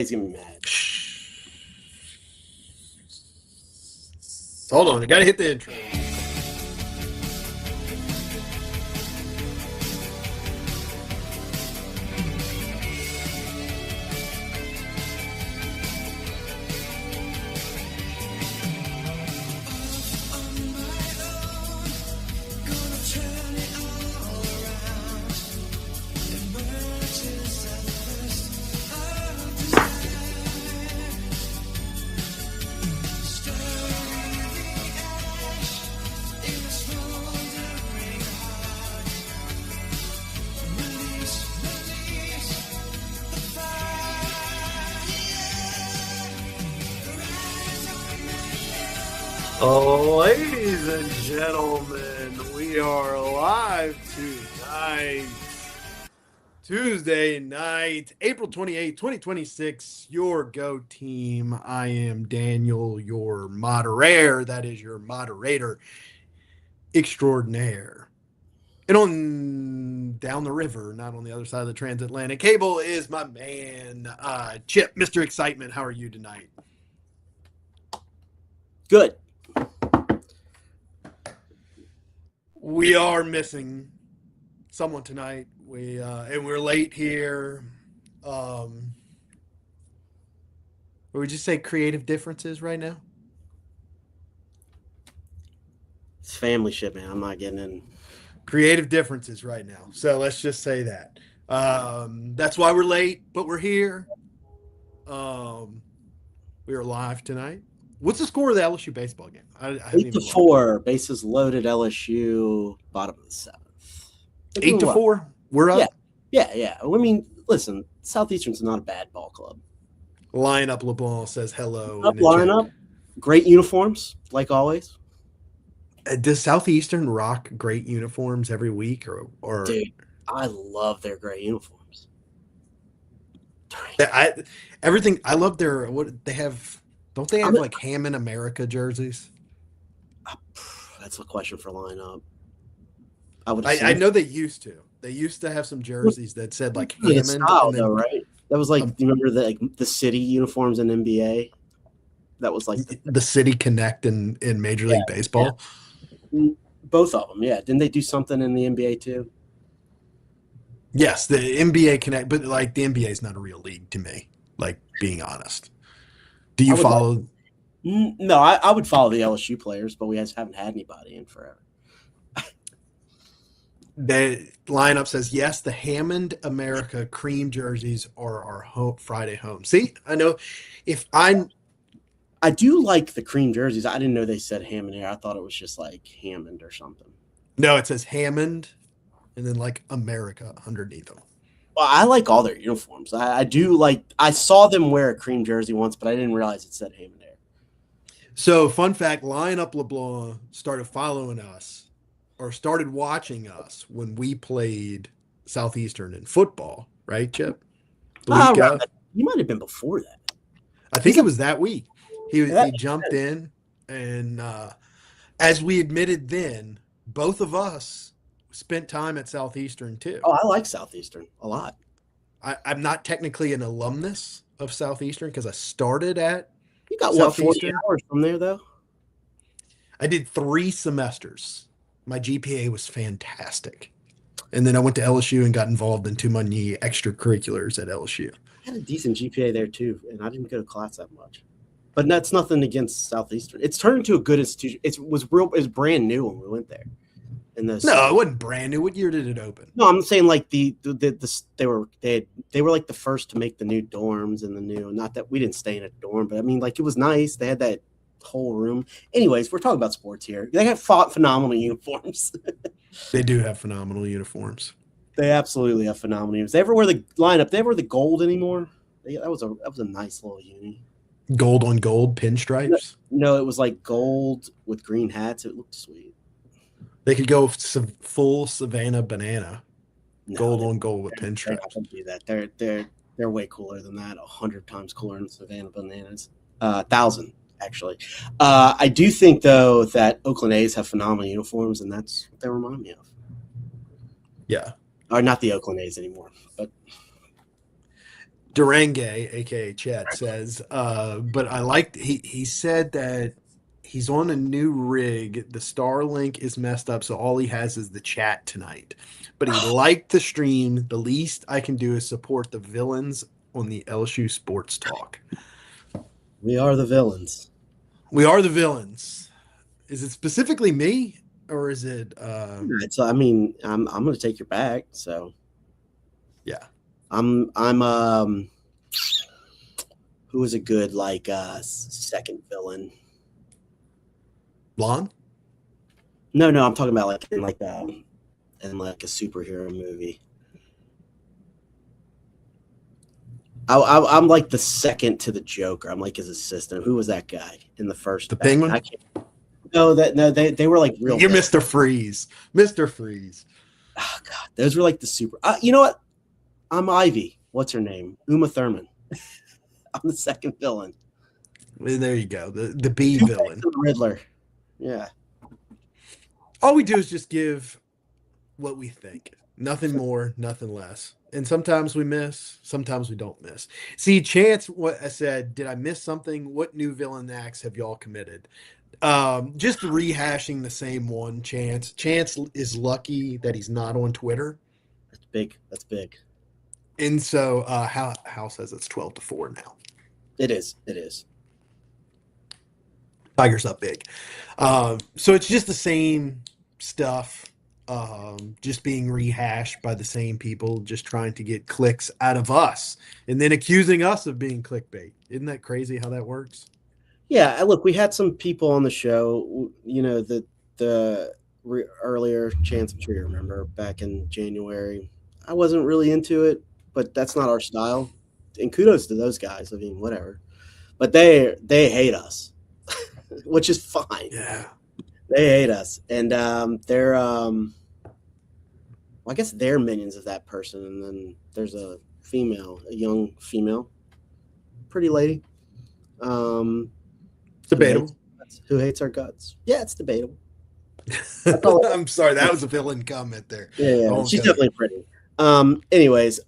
He's gonna be mad. Hold on, I gotta hit the intro. Ladies and gentlemen, we are live tonight. Tuesday night, April 28th, 2026, your Geaux Team. I am Daniel, your moderator. That is your moderator extraordinaire. And on down the river, not on the other side of the transatlantic cable, is my man, Chip, Mr. Excitement. How are you tonight? Good. We are missing someone tonight. And we're late here. Would we just say creative differences right now? It's family shit, man. I'm not getting in. Creative differences right now. So let's just say that. That's why we're late, but we're here. We are live tonight. What's the score of the LSU baseball game? I 8-4, bases loaded. LSU, bottom of the seventh. 8-4. We're up. Yeah. I mean, listen, Southeastern's not a bad ball club. Line Up LeBlanc says hello. Line up. Great uniforms, like always. Does Southeastern rock great uniforms every week, or? Dude, I love their gray uniforms. I love their what they have. Don't they have like Hammond America jerseys? That's a question for lineup. I know they used to. They used to have some jerseys that said like Hammond. Style, though, right? That was like, you remember the city uniforms in NBA? That was like the City Connect in Major League Baseball. Yeah. Both of them, yeah. Didn't they do something in the NBA too? Yes, the NBA Connect, but like the NBA is not a real league to me. Like, being honest. Do you follow? No, I would follow the LSU players, but we just haven't had anybody in forever. The lineup says yes. The Hammond America cream jerseys are our Friday home. See, I know I do like the cream jerseys. I didn't know they said Hammond here. I thought it was just like Hammond or something. No, it says Hammond, and then like America underneath them. Well, I like all their uniforms. I do like. I saw them wear a cream jersey once, but I didn't realize it said Hammond there. So, fun fact: Line Up LeBlanc started following us, or started watching us when we played Southeastern in football, right, Chip? You might have been before that. I think it was that week. He jumped in, and as we admitted then, both of us spent time at Southeastern too. Oh, I like Southeastern a lot. I'm not technically an alumnus of Southeastern because I started at You got what, 40 hours from there, though? I did 3 semesters. My GPA was fantastic. And then I went to LSU and got involved in too many extracurriculars at LSU. I had a decent GPA there, too, and I didn't go to class that much. But that's nothing against Southeastern. It's turned into a good institution. It was brand new when we went there. No, it wasn't brand new. What year did it open? No, I'm saying like they were like the first to make the new dorms and the new. Not that we didn't stay in a dorm, but I mean, like, it was nice. They had that whole room. Anyways, we're talking about sports here. They have phenomenal uniforms. They do have phenomenal uniforms. They absolutely have phenomenal uniforms. They ever wear the lineup? They ever wear the gold anymore? That was a nice little uni. Gold on gold pinstripes? No, it was like gold with green hats. It looked sweet. They could go full Savannah banana, gold on gold with pinstripes. They do that. They're way cooler than that. 100 times cooler than Savannah bananas. 1,000 actually. I do think though that Oakland A's have phenomenal uniforms, and that's what they remind me of. Yeah. Or not the Oakland A's anymore, but Durangue, aka Chet, says, but I liked he said that he's on a new rig. The Starlink is messed up, so all he has is the chat tonight. But he liked the stream. The least I can do is support the villains on the LSU Sports Talk. We are the villains. We are the villains. Is it specifically me, or is it? So I mean, I'm going to take your back. So Yeah, I'm who is a good like second villain? Blonde. No, I'm talking about like in like a superhero movie. I'm like the second to the Joker. I'm like his assistant. Who was that guy in the first? The Penguin. I can't. No, they were like real. You're bad. Mr. Freeze. Mr. Freeze. Oh God, those were like the super. You know what? I'm Ivy. What's her name? Uma Thurman. I'm the second villain. There you go. The B villain. The Riddler. Yeah. All we do is just give what we think. Nothing more, nothing less. And sometimes we miss, sometimes we don't miss. See, Chance, what I said, did I miss something? What new villain acts have y'all committed? Just rehashing the same one, Chance. Chance is lucky that he's not on Twitter. That's big. That's big. And so Hal says it's 12-4 now. It is. It is. Tiger's up big. So it's just the same stuff, just being rehashed by the same people, just trying to get clicks out of us and then accusing us of being clickbait. Isn't that crazy how that works? Yeah. Look, we had some people on the show, you know, earlier Chance, I'm sure you remember, back in January. I wasn't really into it, but that's not our style. And kudos to those guys. I mean, whatever. But they hate us, which is fine. Yeah. They hate us. And they're well, I guess they're minions of that person. And then there's a young female, pretty lady. Debatable. Who hates our guts? Yeah, it's debatable. I'm sorry, that was a villain comment there. Yeah, she's definitely pretty. Anyways,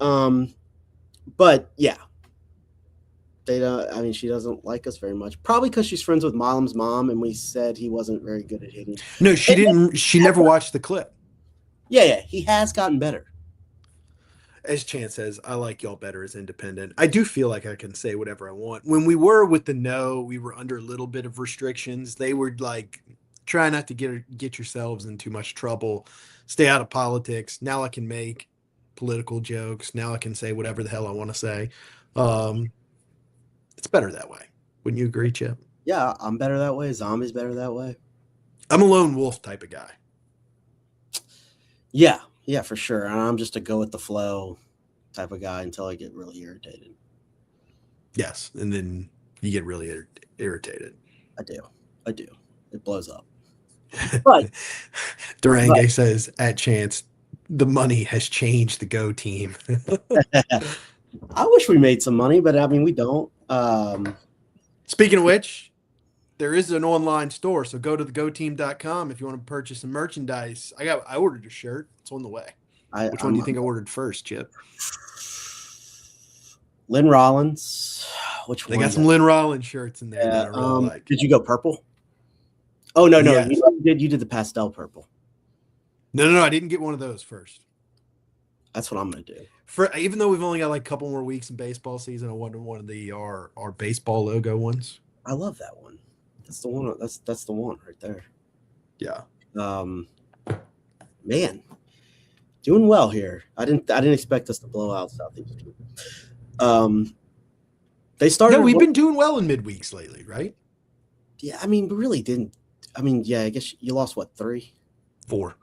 but yeah, they don't. I mean, she doesn't like us very much. Probably because she's friends with Malam's mom, and we said he wasn't very good at hitting. No, she didn't. She never watched the clip. Yeah, he has gotten better. As Chance says, I like y'all better as independent. I do feel like I can say whatever I want. When we were with the No, we were under a little bit of restrictions. They were like, try not to get yourselves in too much trouble. Stay out of politics. Now I can make political jokes. Now I can say whatever the hell I want to say. It's better that way. Wouldn't you agree, Chip? Yeah, I'm better that way. Zombie's better that way. I'm a lone wolf type of guy. Yeah, for sure. And I'm just a go with the flow type of guy until I get really irritated. Yes, and then you get really irritated. I do. It blows up. But Durangue says, at Chance, the money has changed the Geaux Team. I wish we made some money, but I mean, we don't. Speaking of which, there is an online store, so go to thegoteam.com if you want to purchase some merchandise. I ordered a shirt. It's on the way. Which one do you think I ordered first, Chip? Lynn Rollins. Which they one? They got some Lynn Rollins shirts in there that I really like. Did you go purple? Oh, no. Yes. You did the pastel purple. No. I didn't get one of those first. That's what I'm going to do. Even though we've only got like a couple more weeks in baseball season, I wanted one of our baseball logo ones. I love that one. That's the one. That's the one right there. Yeah. Man, doing well here. I didn't expect us to blow out Southeastern. They started. No, we've been doing well in midweeks lately, right? Yeah, I mean, we really didn't. I mean, yeah, I guess you lost what, 3? 4.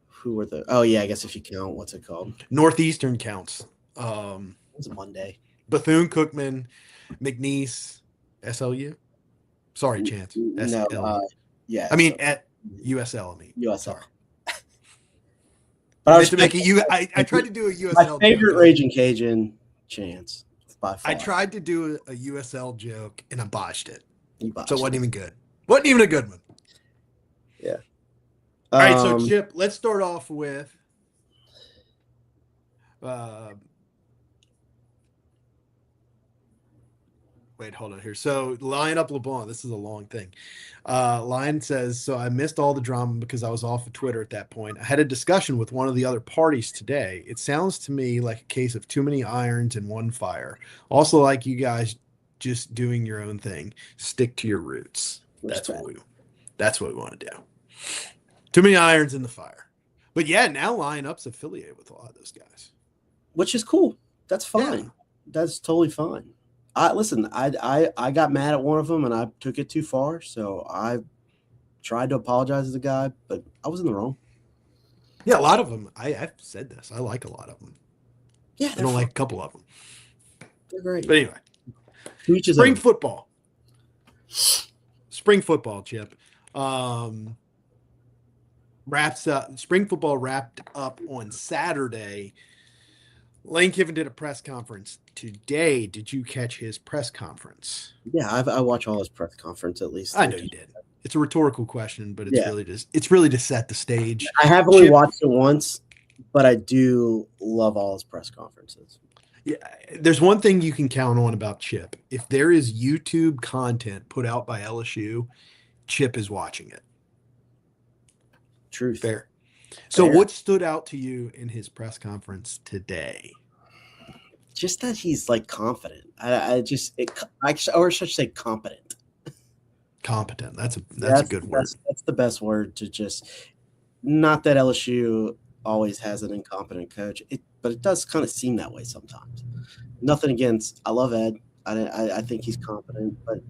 Who were the? Oh yeah, I guess if you count, what's it called? Northeastern counts. It was a Monday. Bethune-Cookman, McNeese, SLU. Sorry, Chance. No, yeah. I mean at USL. USL. Sorry. But I was I tried to do a USL. My favorite joke. Raging Cajun, Chance. By far. I tried to do a USL joke and I botched it. So it wasn't even good. Wasn't even a good one. Yeah. All right, so Chip, let's start off with Wait, hold on here. So Lion Up LeBlanc, this is a long thing. Lion says, so I missed all the drama because I was off of Twitter at that point. I had a discussion with one of the other parties today. It sounds to me like a case of too many irons in one fire. Also, like you guys just doing your own thing. Stick to your roots. That's what we want to do. Too many irons in the fire. But yeah, now Lion Up's affiliated with a lot of those guys. Which is cool. That's fine. Yeah. That's totally fine. I got mad at one of them and I took it too far, so I tried to apologize to the guy, but I was in the wrong. Yeah, a lot of them. I've said this. I like a lot of them. Yeah, I don't like a couple of them. They're great. But anyway, spring football. Spring football, Chip. Wraps up. Spring football wrapped up on Saturday. Lane Kiffin did a press conference today. Did you catch his press conference? Yeah, I watch all his press conference at least. I know you did. It's a rhetorical question, but it's really to set the stage. I have only watched it once, but I do love all his press conferences. Yeah, there's one thing you can count on about Chip. If there is YouTube content put out by LSU, Chip is watching it. Truth. Fair. So what stood out to you in his press conference today? Just that he's like confident. I should say competent. Competent. That's a good word. That's the best word to just. Not that LSU always has an incompetent coach, but it does kind of seem that way sometimes. Nothing against. I love Ed. I think he's competent, but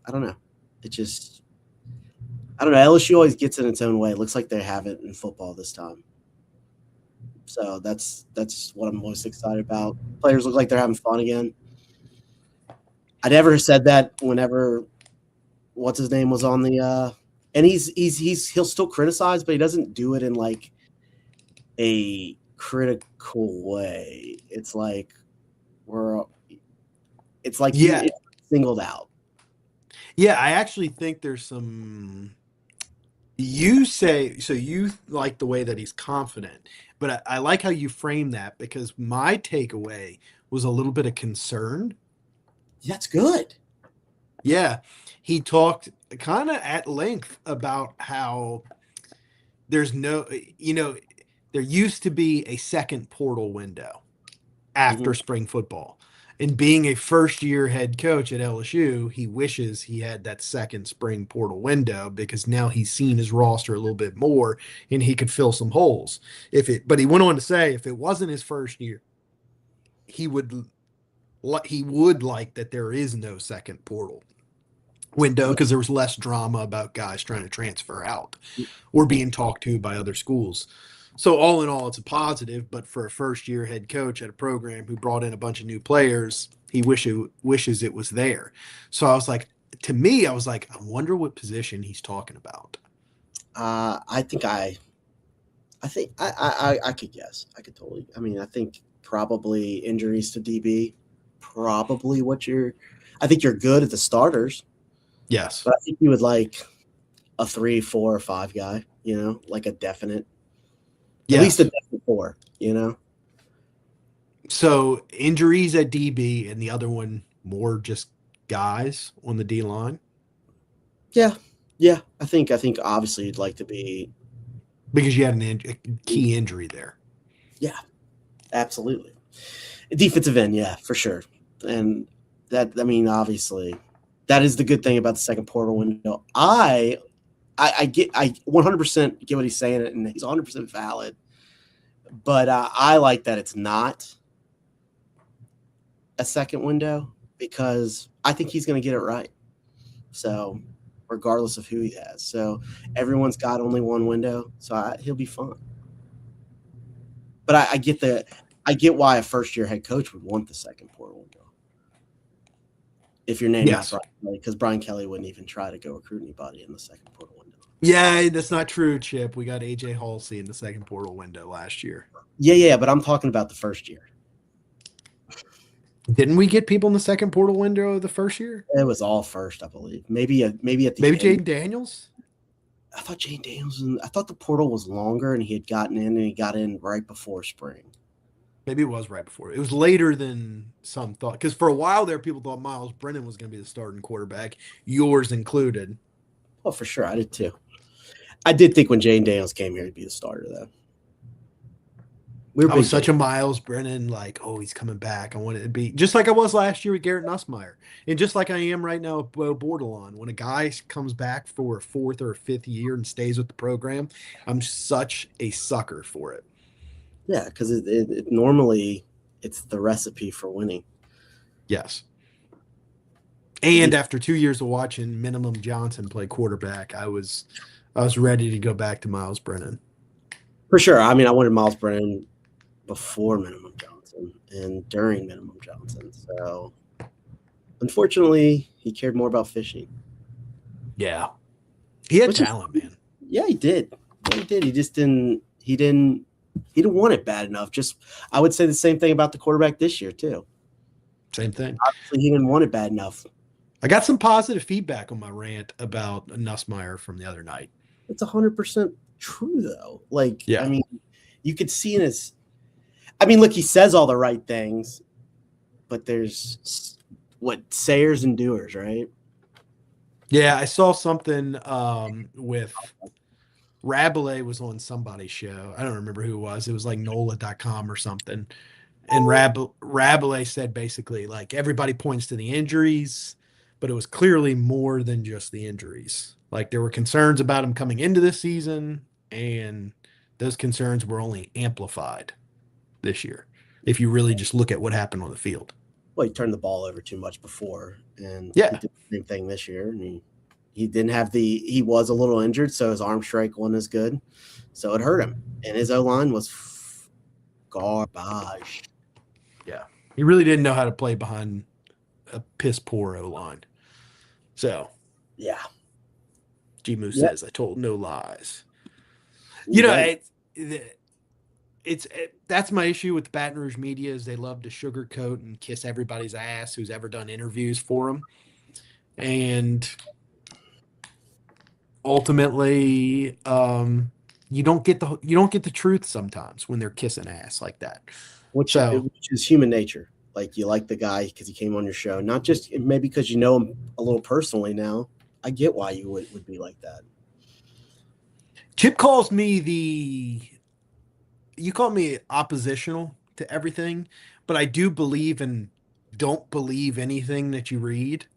I don't know. It just. I don't know. LSU always gets in its own way. It looks like they have it in football this time. So that's what I'm most excited about. Players look like they're having fun again. I never said that whenever what's his name was on the and he'll still criticize, but he doesn't do it in like a critical way. It's like it's singled out. Yeah, I actually think there's some. You say so. You like the way that he's confident, but I like how you frame that because my takeaway was a little bit of concern. That's good. Yeah, he talked kind of at length about how there's no, there used to be a second portal window after spring football. And being a first-year head coach at LSU, he wishes he had that second spring portal window because now he's seen his roster a little bit more and he could fill some holes. But he went on to say if it wasn't his first year, he would like that there is no second portal window because there was less drama about guys trying to transfer out or being talked to by other schools. So all in all, it's a positive, but for a first-year head coach at a program who brought in a bunch of new players, he wishes it was there. So I was like, I wonder what position he's talking about. I think I could guess. I could totally. I mean, I think probably injuries to DB. Probably I think you're good at the starters. Yes, but I think you would like a 3, 4, or 5 guy. Like a definite. At least a definite 4, So injuries at DB and the other one more just guys on the D line. Yeah. I think obviously you'd like to be because you had a key injury there. Yeah, absolutely. Defensive end, yeah, for sure. And obviously, that is the good thing about the second portal window. I 100% get what he's saying, and he's 100% valid. But I like that it's not a second window because I think he's going to get it right. So, regardless of who he has. So, everyone's got only one window, so he'll be fine. But I get why a first-year head coach would want the second portal window. If your name is Brian Kelly, because Brian Kelly wouldn't even try to go recruit anybody in the second portal window. Yeah, that's not true, Chip. We got AJ Halsey in the second portal window last year. Yeah, but I'm talking about the first year. Didn't we get people in the second portal window the first year? It was all first, I believe. Maybe at the end. Jaden Daniels? I thought Jaden Daniels. I thought the portal was longer, and he had gotten in, and he got in right before spring. Maybe it was right before. It was later than some thought. Because for a while there, people thought Miles Brennan was going to be the starting quarterback, yours included. Oh, for sure. I did too. I did think when Jane Daniels came here, he'd be the starter, though. We were I was big such Jane. a Miles Brennan, like, oh, he's coming back. I wanted to be just like I was last year with Garrett Nussmeier. And just like I am right now with Bo Bordelon. When a guy comes back for a fourth or a fifth year and stays with the program, I'm such a sucker for it. Yeah, because normally it's the recipe for winning. Yes. Because And after 2 years of watching Minimum Johnson play quarterback, I was ready to go back to Miles Brennan. for sure. I mean, I wanted Miles Brennan before Minimum Johnson and during Minimum Johnson. So unfortunately, he cared more about fishing. Yeah. He had Which is, talent, man. yeah, he did. Yeah, he did. He just didn't. He didn't want it bad enough. Just I would say the same thing about the quarterback this year too. Same thing. Obviously, he didn't want it bad enough. I got some positive feedback on my rant about Nussmeier from the other night. It's 100% true though. Like, Yeah. I mean, you could see in his. I mean, look, he says all the right things, but there's what sayers and doers, right? Yeah, I saw something with Rabelais was on somebody's show. I don't remember who it was. It was like NOLA.com or something. And Rabelais said basically like everybody points to the injuries, but it was clearly more than just the injuries. Like there were concerns about him coming into this season, and those concerns were only amplified this year. If you really just look at what happened on the field. Well, he turned the ball over too much before, and he Yeah. did the same thing this year. And he didn't have he was a little injured, so his arm strike wasn't as good, so it hurt him. And his O line was garbage. Yeah. He really didn't know how to play behind a piss poor O line. So, yeah, G-Moo yep. says, I told no lies. You You know, right. that's my issue with the Baton Rouge media is they love to sugarcoat and kiss everybody's ass who's ever done interviews for them. And ultimately, you don't get the truth sometimes when they're kissing ass like that. which So is human nature. Like you like the guy because he came on your show, not just maybe because you know him a little personally now. I get why you would be like that. Chip calls me you call me oppositional to everything, but I do believe in don't believe anything that you read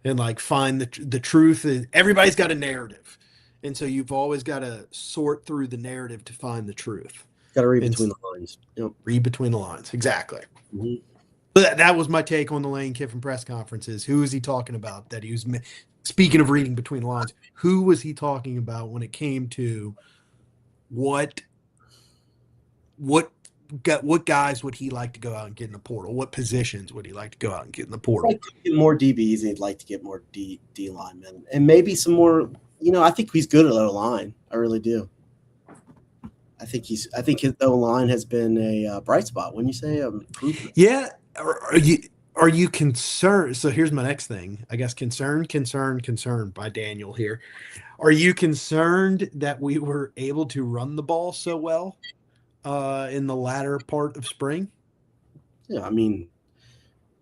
and like find the truth. Everybody's got a narrative. And so you've always got to sort through the narrative to find the truth. Got to read And between the lines. Yep. read between the lines. Exactly. Mm-hmm. But that was my take on the Lane Kiffin press conferences. Who is he talking about that he was speaking of reading between the lines? Who was he talking about when it came to what guys would he like to go out and get in the portal? What positions would he like to go out and get in the portal? Like to get more DBs, and he'd like to get more D linemen, and maybe some more. You know, I think he's good at O line. I really do. I think his O line has been a bright spot. When you say improvement, Yeah. Are you concerned? So here's my next thing. I guess concerned by Daniel here. Are you concerned that we were able to run the ball so well in the latter part of spring? yeah. I mean,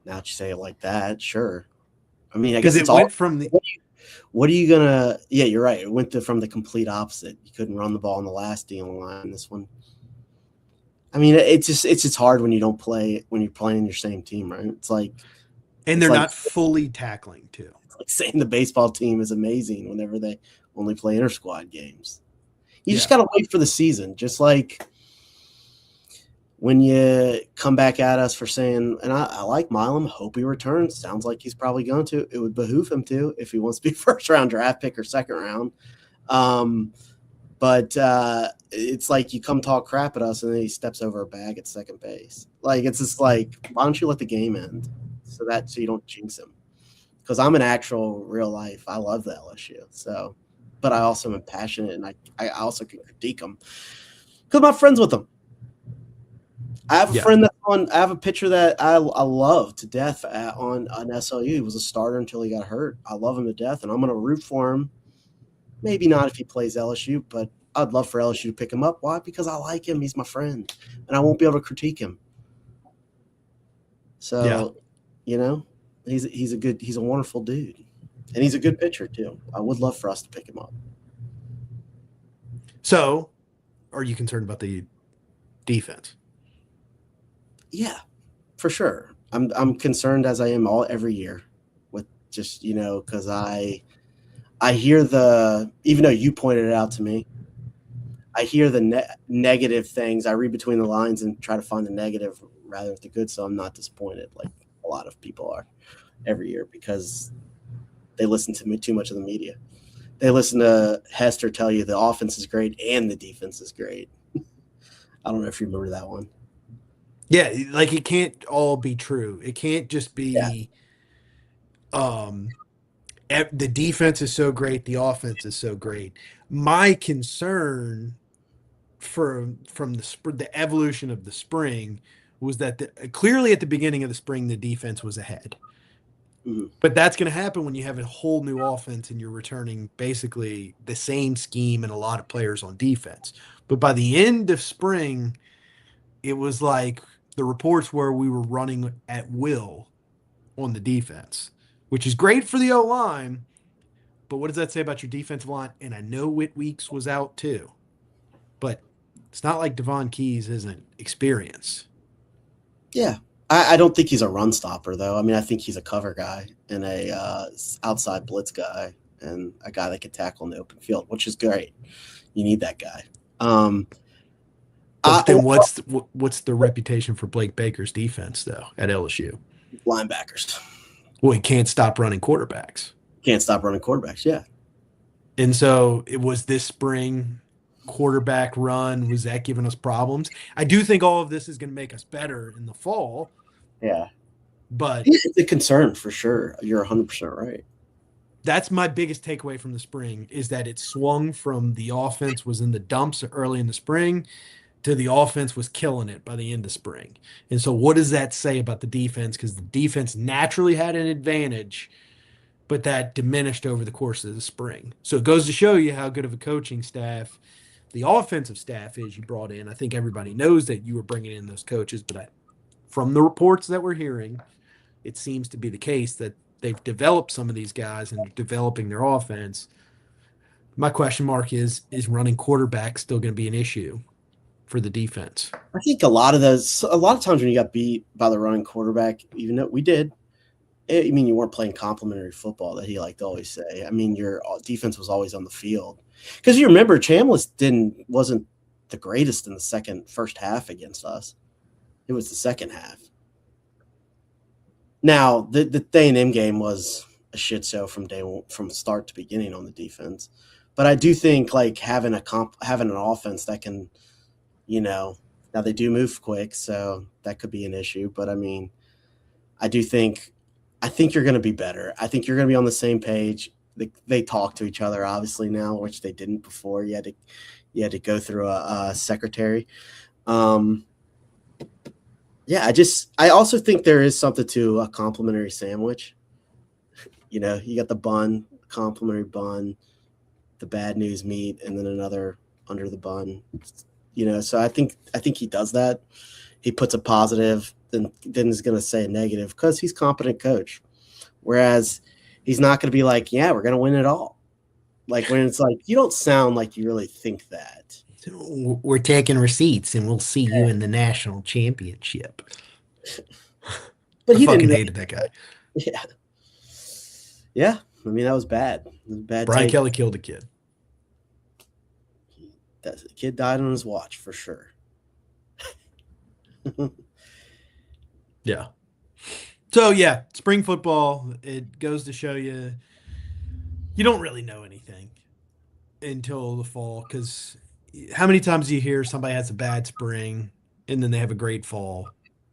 now that you say it like that, sure. I mean, I Because guess it it's all. went from the What are you gonna? Yeah, you're right. It went from the complete opposite. You couldn't run the ball in the last deal line. This one, I mean, it's just hard when you don't play when you're playing your same team, right? It's like, and they're not fully tackling too. It's like saying the baseball team is amazing whenever they only play inter squad games. You just gotta wait for the season, just like when you come back at us for saying, and I like Milam, hope he returns. Sounds like he's probably going to. It would behoove him to if he wants to be first round draft pick or second round. But it's like you come talk crap at us and then he steps over a bag at second base. Like it's just like, why don't you let the game end so you don't jinx him? Because I'm an actual real life. I love the LSU. So, but I also am passionate and I also can critique them because I'm friends with them. I have a friend that's on. I have a pitcher that I love to death on SLU. He was a starter until he got hurt. I love him to death, and I'm going to root for him. Maybe not if he plays LSU, but I'd love for LSU to pick him up. Why? Because I like him. He's my friend, and I won't be able to critique him. Yeah. So, you know, he's a wonderful dude, and he's a good pitcher too. I would love for us to pick him up. So, are you concerned about the defense? Yeah, for sure. I'm concerned as I am every year with just because I hear even though you pointed it out to me, I hear the negative things. I read between the lines and try to find the negative rather than the good. So I'm not disappointed like a lot of people are every year because they listen to me too much of the media. They listen to Hester tell you the offense is great and the defense is great. I don't know if you remember that one. Yeah, like it can't all be true. It can't just Yeah. be um the defense is so great, the offense is so great. My concern from the evolution of the spring was that clearly at the beginning of the spring the defense was ahead. Mm-hmm. But that's going to happen when you have a whole new offense and you're returning basically the same scheme and a lot of players on defense. But by the end of spring, it was like the reports were we were running at will on the defense, which is great for the O line. But what does that say about your defensive line? And I know Whit Weeks was out too, but it's not like Devon Keys isn't experienced. Yeah. I don't think he's a run stopper, though. I mean, I think he's a cover guy and a outside blitz guy and a guy that can tackle in the open field, which is great. You need that guy. But then what's the reputation for Blake Baker's defense, though, at LSU? Linebackers. Well, he can't stop running quarterbacks. Can't stop running quarterbacks, yeah. And so it was this spring quarterback run. Was that giving us problems? I do think all of this is going to make us better in the fall. Yeah. But it's a concern for sure. You're 100% right. That's my biggest takeaway from the spring is that it swung from the offense was in the dumps early in the spring to the offense was killing it by the end of spring. And so what does that say about the defense? Because the defense naturally had an advantage, but that diminished over the course of the spring. So it goes to show you how good of a coaching staff the offensive staff is you brought in. I think everybody knows that you were bringing in those coaches, but from the reports that we're hearing, it seems to be the case that they've developed some of these guys and they're developing their offense. My question mark is running quarterback still going to be an issue for the defense? I think a lot of times when you got beat by the running quarterback, even though we did, I mean, you weren't playing complimentary football that he liked to always say. I mean, your defense was always on the field. Because you remember, Chambliss wasn't the greatest in the first half against us. It was the second half. Now, the A&M game was a shit show from start to beginning on the defense. But I do think like having an offense that can, now they do move quick, so that could be an issue. But I mean, I think you're going to be better. I think you're going to be on the same page. They talk to each other obviously now, which they didn't before. You had to go through a secretary. Yeah, I also think there is something to a complimentary sandwich. You got the bun, complimentary bun, the bad news meat, and then another under the bun. So I think he does that. He puts a positive, then is going to say a negative because he's a competent coach. Whereas he's not going to be like, yeah, we're going to win it all. Like when it's like, you don't sound like you really think that. We're taking receipts and we'll see you in the national championship. But I fucking hated that guy. Yeah. Yeah. I mean, that was bad. Bad. Brian Kelly killed a kid. That kid died on his watch for sure. Yeah. So yeah, spring football, it goes to show you don't really know anything until the fall, because how many times do you hear somebody has a bad spring and then they have a great fall?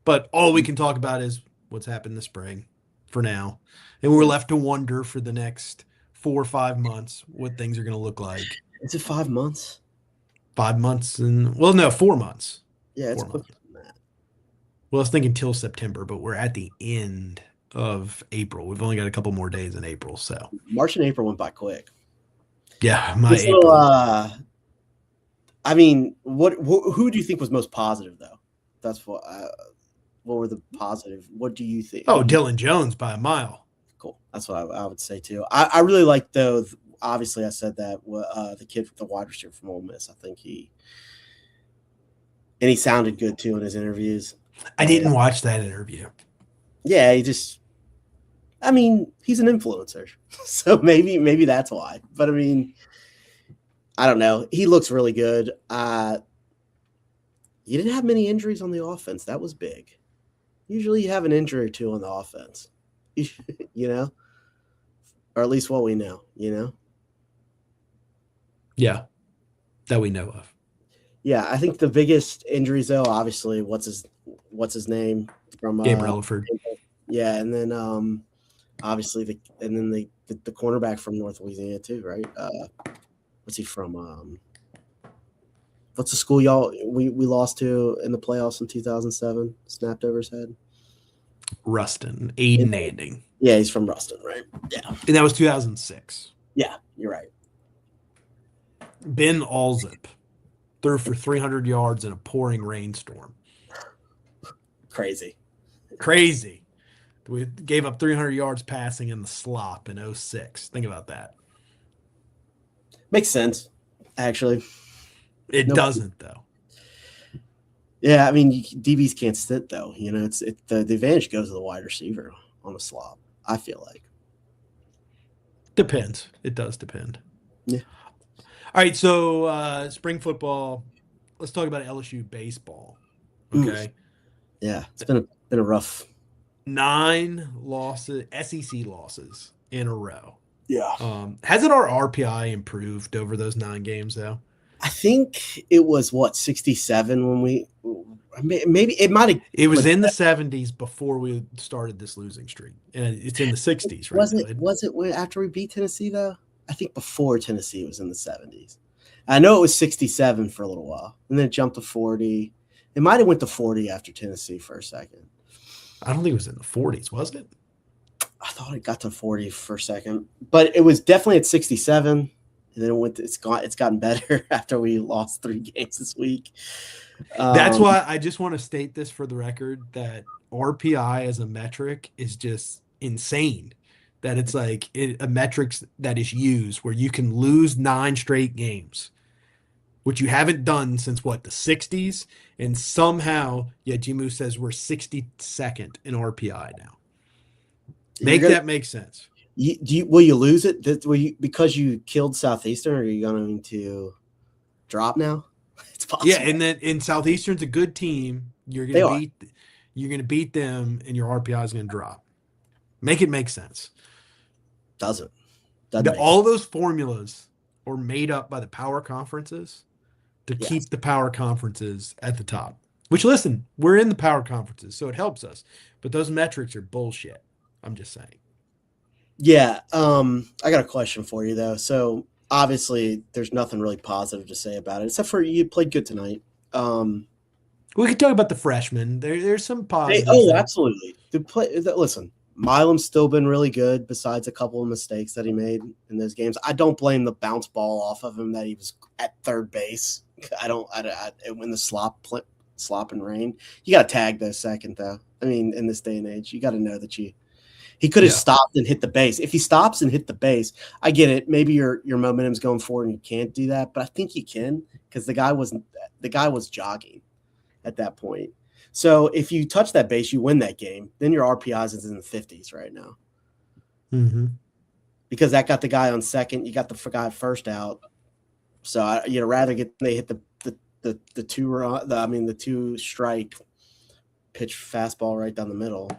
But all we can talk about is what's happened this spring for now. And we're left to wonder for the next 4 or 5 months what things are going to look like. Is it 5 months? 5 months 4 months. Yeah, it's 4 months. Well, I was thinking till September, but we're at the end of April. We've only got a couple more days in April, so March and April went by quick. Yeah, April. I mean, who do you think was most positive though? That's what What were the positive? What do you think? Oh, Dylan Jones by a mile. Cool. That's what I would say too. I really like though. Obviously, I said that the kid with the wide receiver from Ole Miss. I think he sounded good too in his interviews. I didn't watch that interview. Yeah, I mean, he's an influencer, so maybe that's why. But I mean, I don't know. He looks really good. You didn't have many injuries on the offense. That was big. Usually, you have an injury or two on the offense, you know, or at least what we know, you know. Yeah, that we know of. Yeah, I think the biggest injuries though, obviously, what's his name from Gabe Relaford. Yeah, and then obviously the cornerback from North Louisiana too, right? What's he from? What's the school y'all we lost to in the playoffs in 2007? Snapped over his head. Ruston, Aiden Anding. Yeah, he's from Ruston, right? Yeah, and that was 2006. Yeah, you're right. Ben Alzip threw for 300 yards in a pouring rainstorm. Crazy. We gave up 300 yards passing in the slop in 06. Think about that. Makes sense, actually. It doesn't, though. Yeah, I mean, DBs can't sit, though. You know, the advantage goes to the wide receiver on a slop, I feel like. Depends. It does depend. Yeah. All right, so spring football. Let's talk about LSU baseball. Okay. Ooh. Yeah, it's been a rough 9 losses, SEC losses in a row. Yeah. Hasn't our RPI improved over those 9 games though? I think it was 67 when we maybe it might have. It was in the 70s before we started this losing streak, and it's in the 60s right now. Was it after we beat Tennessee though? I think before Tennessee was in the 70s. I know it was 67 for a little while, and then it jumped to 40. It might have went to 40 after Tennessee for a second. I don't think it was in the 40s, was it? I thought it got to 40 for a second, but it was definitely at 67. And then it's gotten better after we lost 3 games this week. That's why I just want to state this for the record that RPI as a metric is just insane. That it's like a metric that is used where you can lose 9 straight games, which you haven't done since the 60s. And somehow, Jimu says we're 62nd in RPI now. That make sense. Will you lose it? Because you killed Southeastern, or are you going to drop now? It's possible. Yeah, and then in Southeastern's a good team. You're going to beat them, and your RPI is going to drop. Make it make sense. Doesn't all those formulas are made up by the power conferences to keep the power conferences at the top. Which, listen, we're in the power conferences, so it helps us. But those metrics are bullshit. I'm just saying. Yeah, I got a question for you though. So obviously, there's nothing really positive to say about it, except for you played good tonight. We could talk about the freshmen. There's some positives. Absolutely. Listen, Milam's still been really good. Besides a couple of mistakes that he made in those games, I don't blame the bounce ball off of him that he was at third base. When the slop and rain, you got to tag those second though. I mean, in this day and age, you got to know that he could have stopped and hit the base. If he stops and hit the base, I get it. Maybe your momentum's going forward and you can't do that, but I think you can because the guy was jogging at that point. So if you touch that base, you win that game. Then your RPIs is in the 50s right now. Mm-hmm. Because that got the guy on second, you got the guy first out. So rather they hit the 2 strike pitch fastball right down the middle.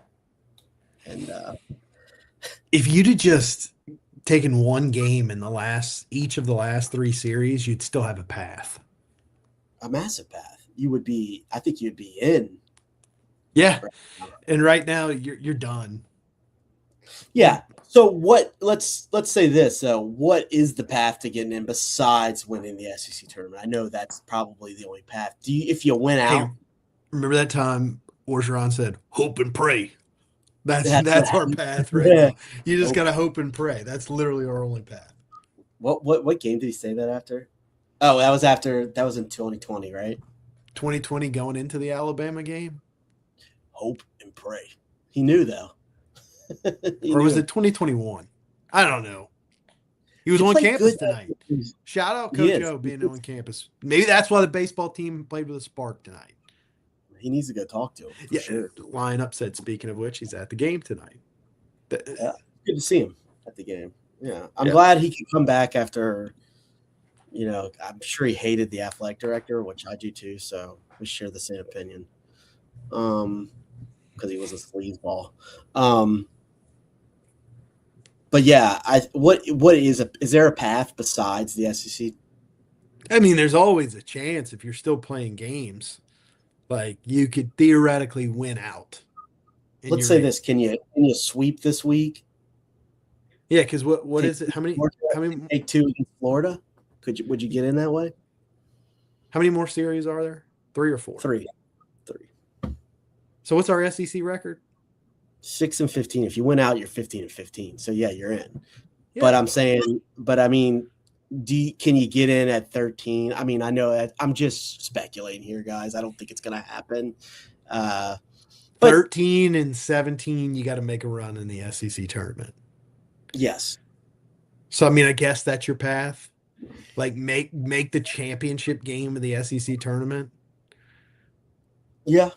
And if you'd have just taken one game in each of the last 3 series, you'd still have a path. A massive path. I think you'd be in. Yeah. And right now you're done. Yeah. So let's say this. So what is the path to getting in besides winning the SEC tournament? I know that's probably the only path. If you win out? Hey, remember that time Orgeron said, "Hope and pray." That's our path right now. You just got to hope and pray. That's literally our only path. What game did he say that after? Oh, that was in 2020, right? 2020 going into the Alabama game. hope and pray. He knew though. Or was it 2021? I don't know. He was He on played campus good. tonight. Shout out He Coach is. O being on campus. Maybe that's why the baseball team played with a spark tonight. He needs to go talk to him for sure. Lineup said, speaking of which, he's at the game tonight. Yeah, good to see him at the game. Yeah, I'm glad he could come back after. I'm sure he hated the athletic director, which I do too. So we share the same opinion. Because he was a sleazeball. But yeah, is there a path besides the SEC? I mean, there's always a chance if you're still playing games, like you could theoretically win out. Let's say this: Can you sweep this week? Yeah, because what is it? How many take 2 against Florida? Would you get in that way? How many more series are there? 3 or 4? 3. So what's our SEC record? 6-15. If you win out, you're 15-15. So yeah, you're in. Yeah. But I mean, can you get in at 13? I mean, I know I'm just speculating here, guys. I don't think it's going to happen. 13 and 17, you got to make a run in the SEC tournament. Yes. So I mean, I guess that's your path. Like make the championship game of the SEC tournament. Yeah.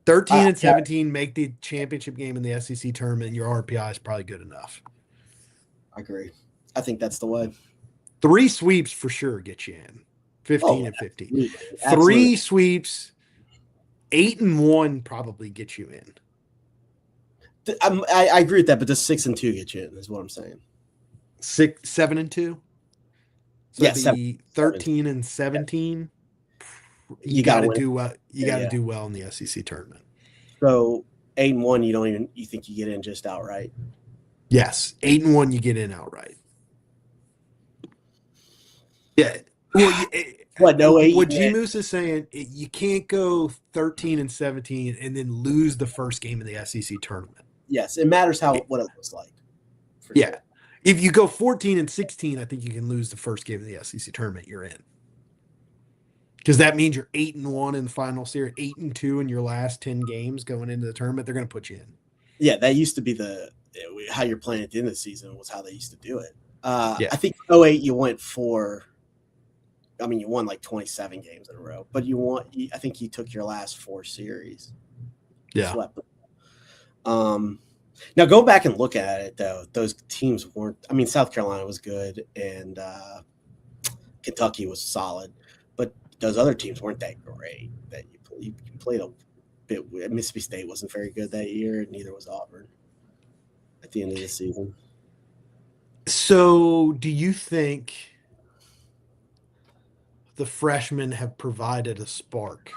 13 and 17, make the championship game in the SEC tournament. Your RPI is probably good enough. I agree. I think that's the way. 3 sweeps for sure get you in. 15 and 15. Absolutely. 3 sweeps, 8 and 1 probably get you in. I agree with that, but the 6 and 2 get you in is what I'm saying. 7 and 2. So yeah, 13 and 17. You got to do well. You got to do well in the SEC tournament. So 8 and 1, you think you get in just outright? Yes, 8 and 1, you get in outright. Yeah. Well, what G Moose is saying, you can't go 13 and 17 and then lose the first game of the SEC tournament. Yes, it matters what it looks like. Yeah. Sure. If you go 14 and 16, I think you can lose the first game of the SEC tournament. You're in. Because that means you're 8 and 1 in the final series, 8 and 2 in your last 10 games going into the tournament. They're going to put you in. Yeah, that used to be how you're playing at the end of the season was how they used to do it. I think 2008 you went you won like 27 games in a row, but I think you took your last 4 series. Yeah. Swept them. Now go back and look at it though. Those teams weren't. I mean, South Carolina was good and Kentucky was solid. Those other teams weren't that great. That you played a bit. Mississippi State wasn't very good that year, and neither was Auburn at the end of the season. So, do you think the freshmen have provided a spark?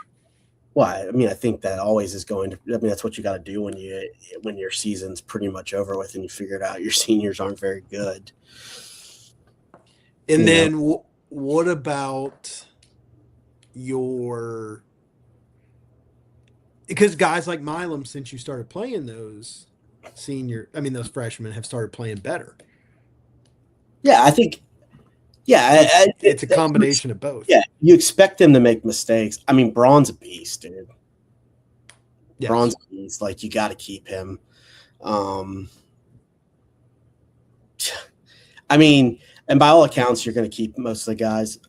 Well, I mean, I think that always is going to. I mean, that's what you got to do when your season's pretty much over with, and you figured out your seniors aren't very good. And then, what about because guys like Milam, since you started playing those freshmen have started playing better. Yeah, I think. Yeah, it's a combination of both. Yeah, you expect them to make mistakes. I mean, Braun's a beast, dude. Yes. Braun's a beast. Like, you got to keep him. I mean, and by all accounts, you're going to keep most of the guys.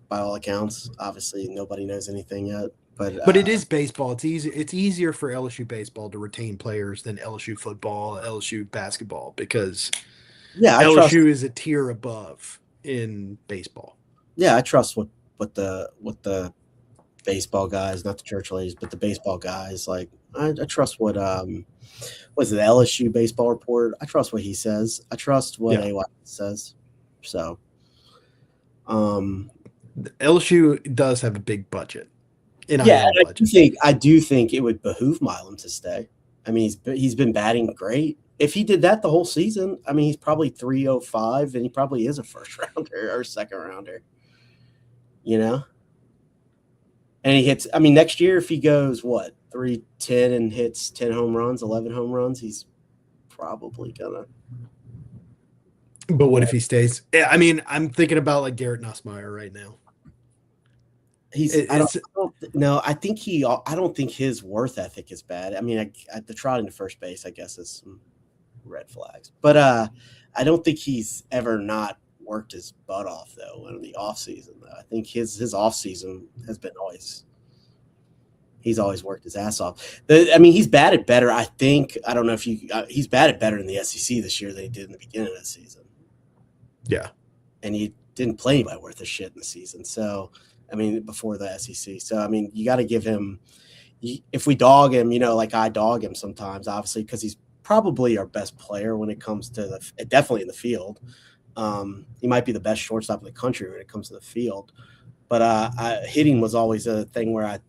By all accounts, obviously nobody knows anything yet, but it is baseball. It's easy. It's easier for LSU baseball to retain players than LSU football, LSU basketball, because LSU is a tier above in baseball. Yeah, I trust what the baseball guys, not the church ladies, but the baseball guys. Like I trust what was it, the LSU baseball report? I trust what he says. I trust what AY says. So, LSU does have a big budget. I do think it would behoove Milam to stay. I mean, he's been batting great. If he did that the whole season, I mean, he's probably 305, and he probably is a first rounder or second rounder. And he hits. I mean, next year if he goes 310 and hits 10 home runs, 11 home runs, he's probably gonna. But what if he stays? I mean, I'm thinking about like Garrett Nussmeier right now. He's It's I don't no, I don't think his worth ethic is bad. I mean, the trotting to first base, I guess, is some red flags. But I don't think he's ever not worked his butt off though in the off season. Though I think his off season has been always he's always worked his ass off. I mean, he's batted better. I think I don't know if you he's batted better in the SEC this year than he did in the beginning of the season. yeah. And he didn't play anybody worth a shit in the season. So I mean, before the SEC. So I mean, you got to give him. If we dog him, like I dog him sometimes, obviously, because he's probably our best player when it comes to definitely in the field. He might be the best shortstop in the country when it comes to the field. But hitting was always a thing where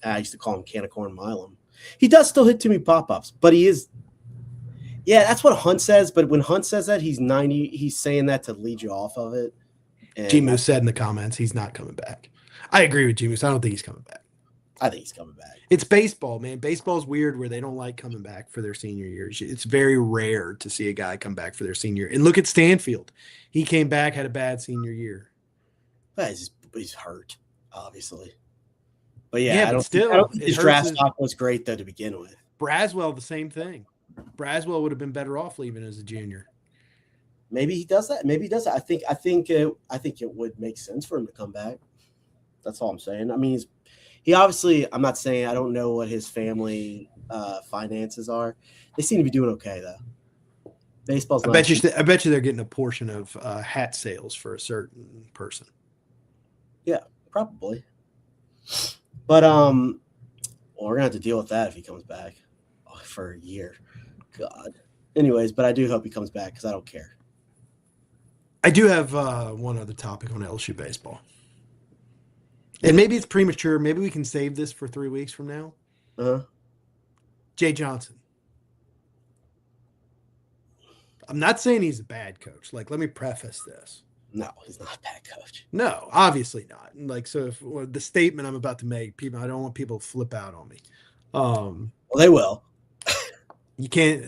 I used to call him can of corn Milam. He does still hit too many pop-ups, but he is. Yeah, that's what Hunt says. But when Hunt says that, he's 90. He's saying that to lead you off of it. G Moose said in the comments he's not coming back. I agree with G Moose. I don't think he's coming back. I think he's coming back. It's baseball, man. Baseball's weird where they don't like coming back for their senior years. It's very rare to see a guy come back for their senior. And look at Stanfield. He came back, had a bad senior year. But he's hurt, obviously. But yeah, I don't still, think his draft stock was great though to begin with. Braswell, the same thing. Braswell would have been better off leaving as a junior. Maybe he does that. Maybe he does that. I think it would make sense for him to come back. That's all I'm saying. I mean, he obviously. I'm not saying I don't know what his family finances are. They seem to be doing okay though. Baseball's. I bet you they're getting a portion of hat sales for a certain person. Yeah, probably. But well, we're gonna have to deal with that if he comes back for a year. God. Anyways, but I do hope he comes back because I don't care. I do have one other topic on LSU baseball. And maybe it's premature. Maybe we can save this for 3 weeks from now. Jay Johnson. I'm not saying he's a bad coach. Like, let me preface this. No, he's not a bad coach. No, obviously not. Like, so if the statement I'm about to make, people, I don't want people to flip out on me. Well, they will. You can't.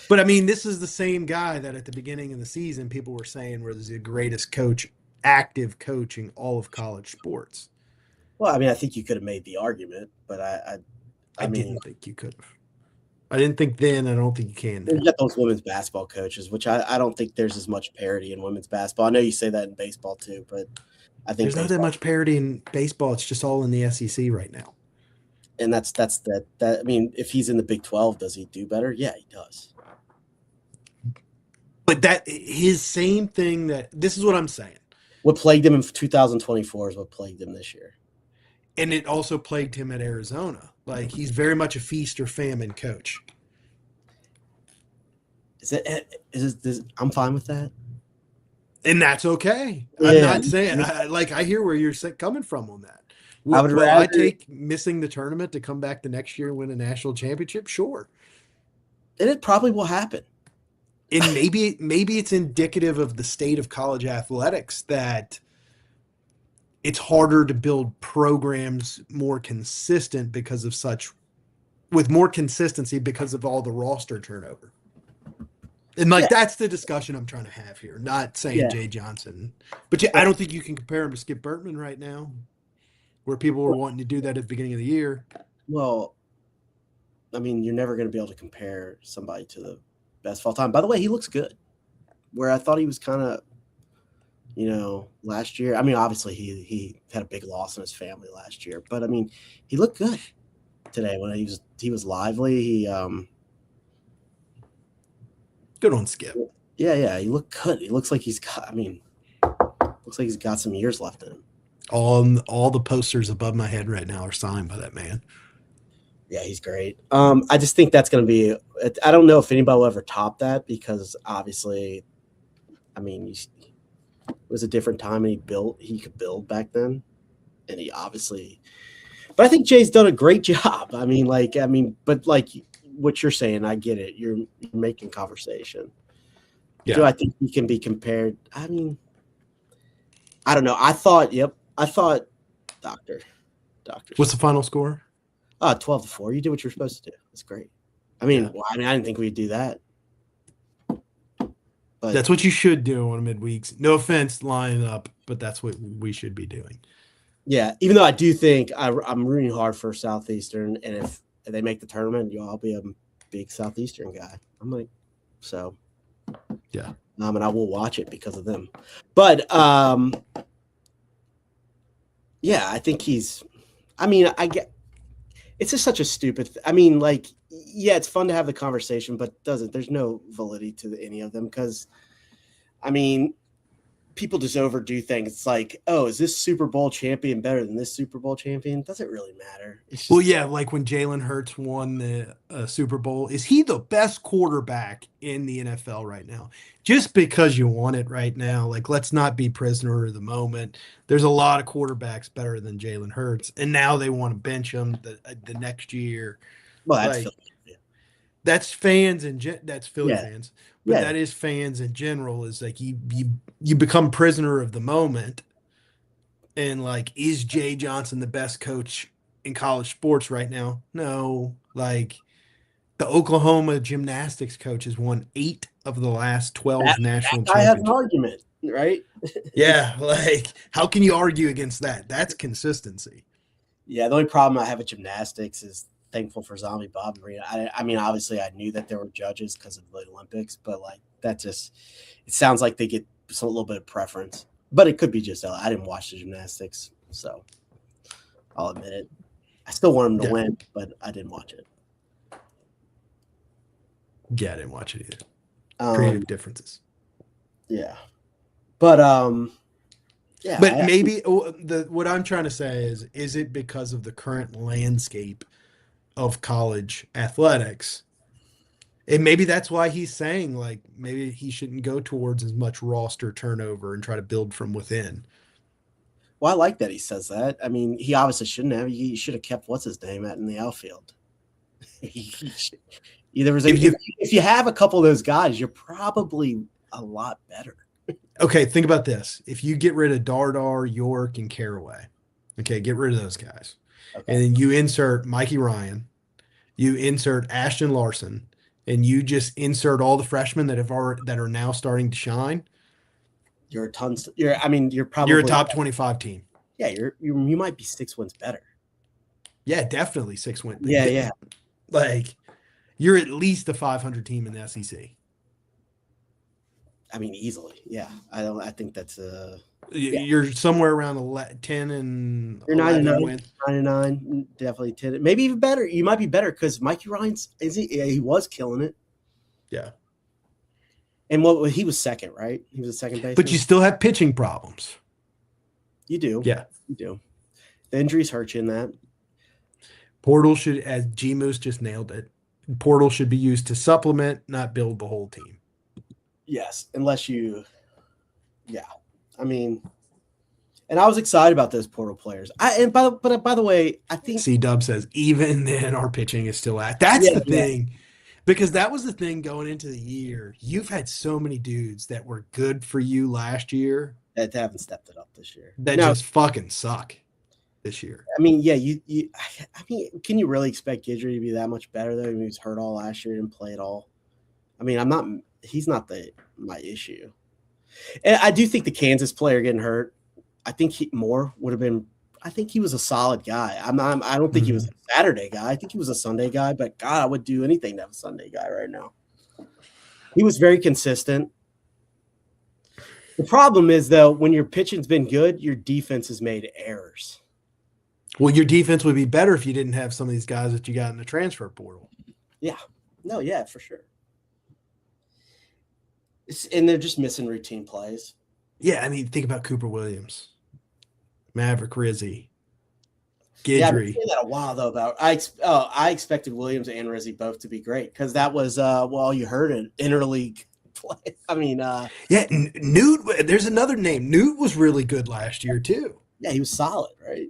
But I mean, this is the same guy that at the beginning of the season, people were saying was the greatest coach, active coaching all of college sports. Well, I mean, I think you could have made the argument, but I mean, didn't think you could have. I didn't think then. I don't think you can. You got those women's basketball coaches, which I don't think there's as much parity in women's basketball. I know you say that in baseball too, but I think there's not that much parity in baseball. It's just all in the SEC right now. And that's that. I mean, if he's in the Big 12, does he do better? Yeah, he does. But that his same thing that this is what I'm saying. What plagued him in 2024 is what plagued him this year. And it also plagued him at Arizona. Like, he's very much a feast or famine coach. I'm fine with that. And that's okay. Yeah. I'm not saying, I hear where you're coming from on that. I take missing the tournament to come back the next year and win a national championship? Sure. And it probably will happen. And maybe it's indicative of the state of college athletics that it's harder to build programs more consistent with more consistency because of all the roster turnover. And that's the discussion I'm trying to have here. Not saying Jay Johnson, but I don't think you can compare him to Skip Bertman right now, where people were wanting to do that at the beginning of the year. Well, I mean, you're never going to be able to compare somebody to the best of all time. By the way, he looks good. Where I thought he was kind of, last year. I mean, obviously he had a big loss in his family last year, but I mean, he looked good today when he was lively. He good on Skip. Yeah, he looked good. He looks like he's got some years left in him. All the posters above my head right now are signed by that man. Yeah, he's great. I just think that's going to be – I don't know if anybody will ever top that because obviously, I mean, it was a different time and he could build back then. And he obviously – but I think Jay's done a great job. But what you're saying, I get it. You're making conversation. Yeah. Do I think he can be compared? I mean, I don't know. I thought Doctor. What's the final score? 12-4. You did what you're supposed to do. That's great. I mean, I didn't think we'd do that. But that's what you should do on midweeks. No offense, lining up, but that's what we should be doing. Yeah, even though I do think I'm rooting hard for Southeastern, and if they make the tournament, I'll be a big Southeastern guy. I'm like, so Yeah. and I will watch it because of them. But yeah, I think he's. I mean, I get. It's just such a stupid. I mean, like, yeah, it's fun to have the conversation, but there's no validity to any of them because, I mean, people just overdo things. It's like, oh, is this Super Bowl champion better than this Super Bowl champion? Doesn't really matter. It's Well, just yeah, like when Jalen Hurts won the Super Bowl, is he the best quarterback in the NFL right now? Just because you want it right now, like let's not be prisoner of the moment. There's a lot of quarterbacks better than Jalen Hurts, and now they want to bench him the next year. well, that's Like Philadelphia. that's fans and that's Philly Yeah, fans, but yeah. that is fans in general. Is like you become prisoner of the moment, and like, is Jay Johnson the best coach in college sports right now? No. Like the Oklahoma gymnastics coach has won 8 of the last That 12 national guy has an championships. argument, right? It's Yeah, like how can you argue against that? That's consistency. yeah. The only problem I have with gymnastics is thankful for Zombie Bob Marina. I mean, obviously, I knew that there were judges because of the Olympics, but like that just it sounds like they get a little bit of preference. But it could be just I didn't watch the gymnastics, so I'll admit it. I still want him to Yeah. win, but I didn't watch it. Yeah, I didn't watch it either. Creative differences. Yeah, but yeah. But maybe what I'm trying to say is it because of the current landscape of college athletics? And maybe that's why he's saying like maybe he shouldn't go towards as much roster turnover and try to build from within. Well, I like that he says that. I mean, he obviously shouldn't have. He should have kept what's his name at in the outfield. There was if you have a couple of those guys, you're probably a lot better. Okay, think about this. If you get rid of Dardar, York, and Caraway, okay, get rid of those guys. Okay. And then you insert Mikey Ryan, you insert Ashton Larson, and you just insert all the freshmen that are now starting to shine. You're tons. You're probably You're a top 25 team. Yeah, you might be 6 wins better. Yeah, definitely 6 wins. Yeah. Like you're at least a 500 team in the SEC. I mean, easily. Yeah, I think that's You're somewhere around 10 and you're 11 wins. 99, definitely 10. Maybe even better. You might be better because Mikey Ryan's he was killing it. Yeah. And he was second, right? He was a second baseman. But you still have pitching problems. You do. Yeah. You do. The injuries hurt you in that. Portal should, as G Moose just nailed it, portal should be used to supplement, not build the whole team. Yes, unless you, yeah. I mean, and I was excited about those portal players. By the way, I think C-Dub says, even then our pitching is still at. That's the thing. Because that was the thing going into the year. You've had so many dudes that were good for you last year that haven't stepped it up this year. That just fucking suck this year. I mean, yeah, I mean, can you really expect Guidry to be that much better though? He was hurt all last year, didn't play at all. I mean, he's not my issue. And I do think the Kansas player getting hurt, I think Moore would have been. I think he was a solid guy. I don't think he was a Saturday guy. I think he was a Sunday guy. But God, I would do anything to have a Sunday guy right now. He was very consistent. The problem is though, when your pitching's been good, your defense has made errors. Well, your defense would be better if you didn't have some of these guys that you got in the transfer portal. Yeah. No, yeah, for sure. And they're just missing routine plays. Yeah, I mean, think about Cooper Williams, Maverick Rizzi, Guidry. Yeah, I've been saying that a while though. About I expected Williams and Rizzi both to be great because that was all you heard in interleague play. I mean, yeah, Newt. There's another name. Newt was really good last year too. Yeah, he was solid, right?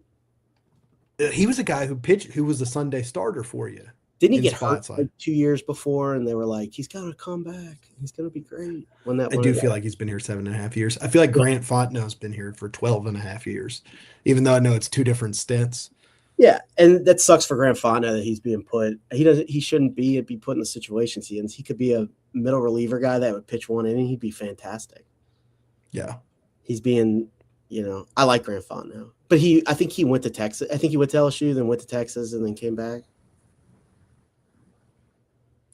He was a guy who was a Sunday starter for you. Didn't he get hurt like 2 years before? And they were like, he's got to come back. He's going to be great. I do feel like he's been here 7.5 years. I feel like Grant Fontenot's been here for 12.5 years, even though I know it's 2 different stints. Yeah, and that sucks for Grant Fontenot that he's being put. He shouldn't be put in the situations he is. He could be a middle reliever guy that would pitch one inning. He'd be fantastic. Yeah, he's being I like Grant Font now, but I think he went to Texas. I think he went to LSU, then went to Texas, and then came back.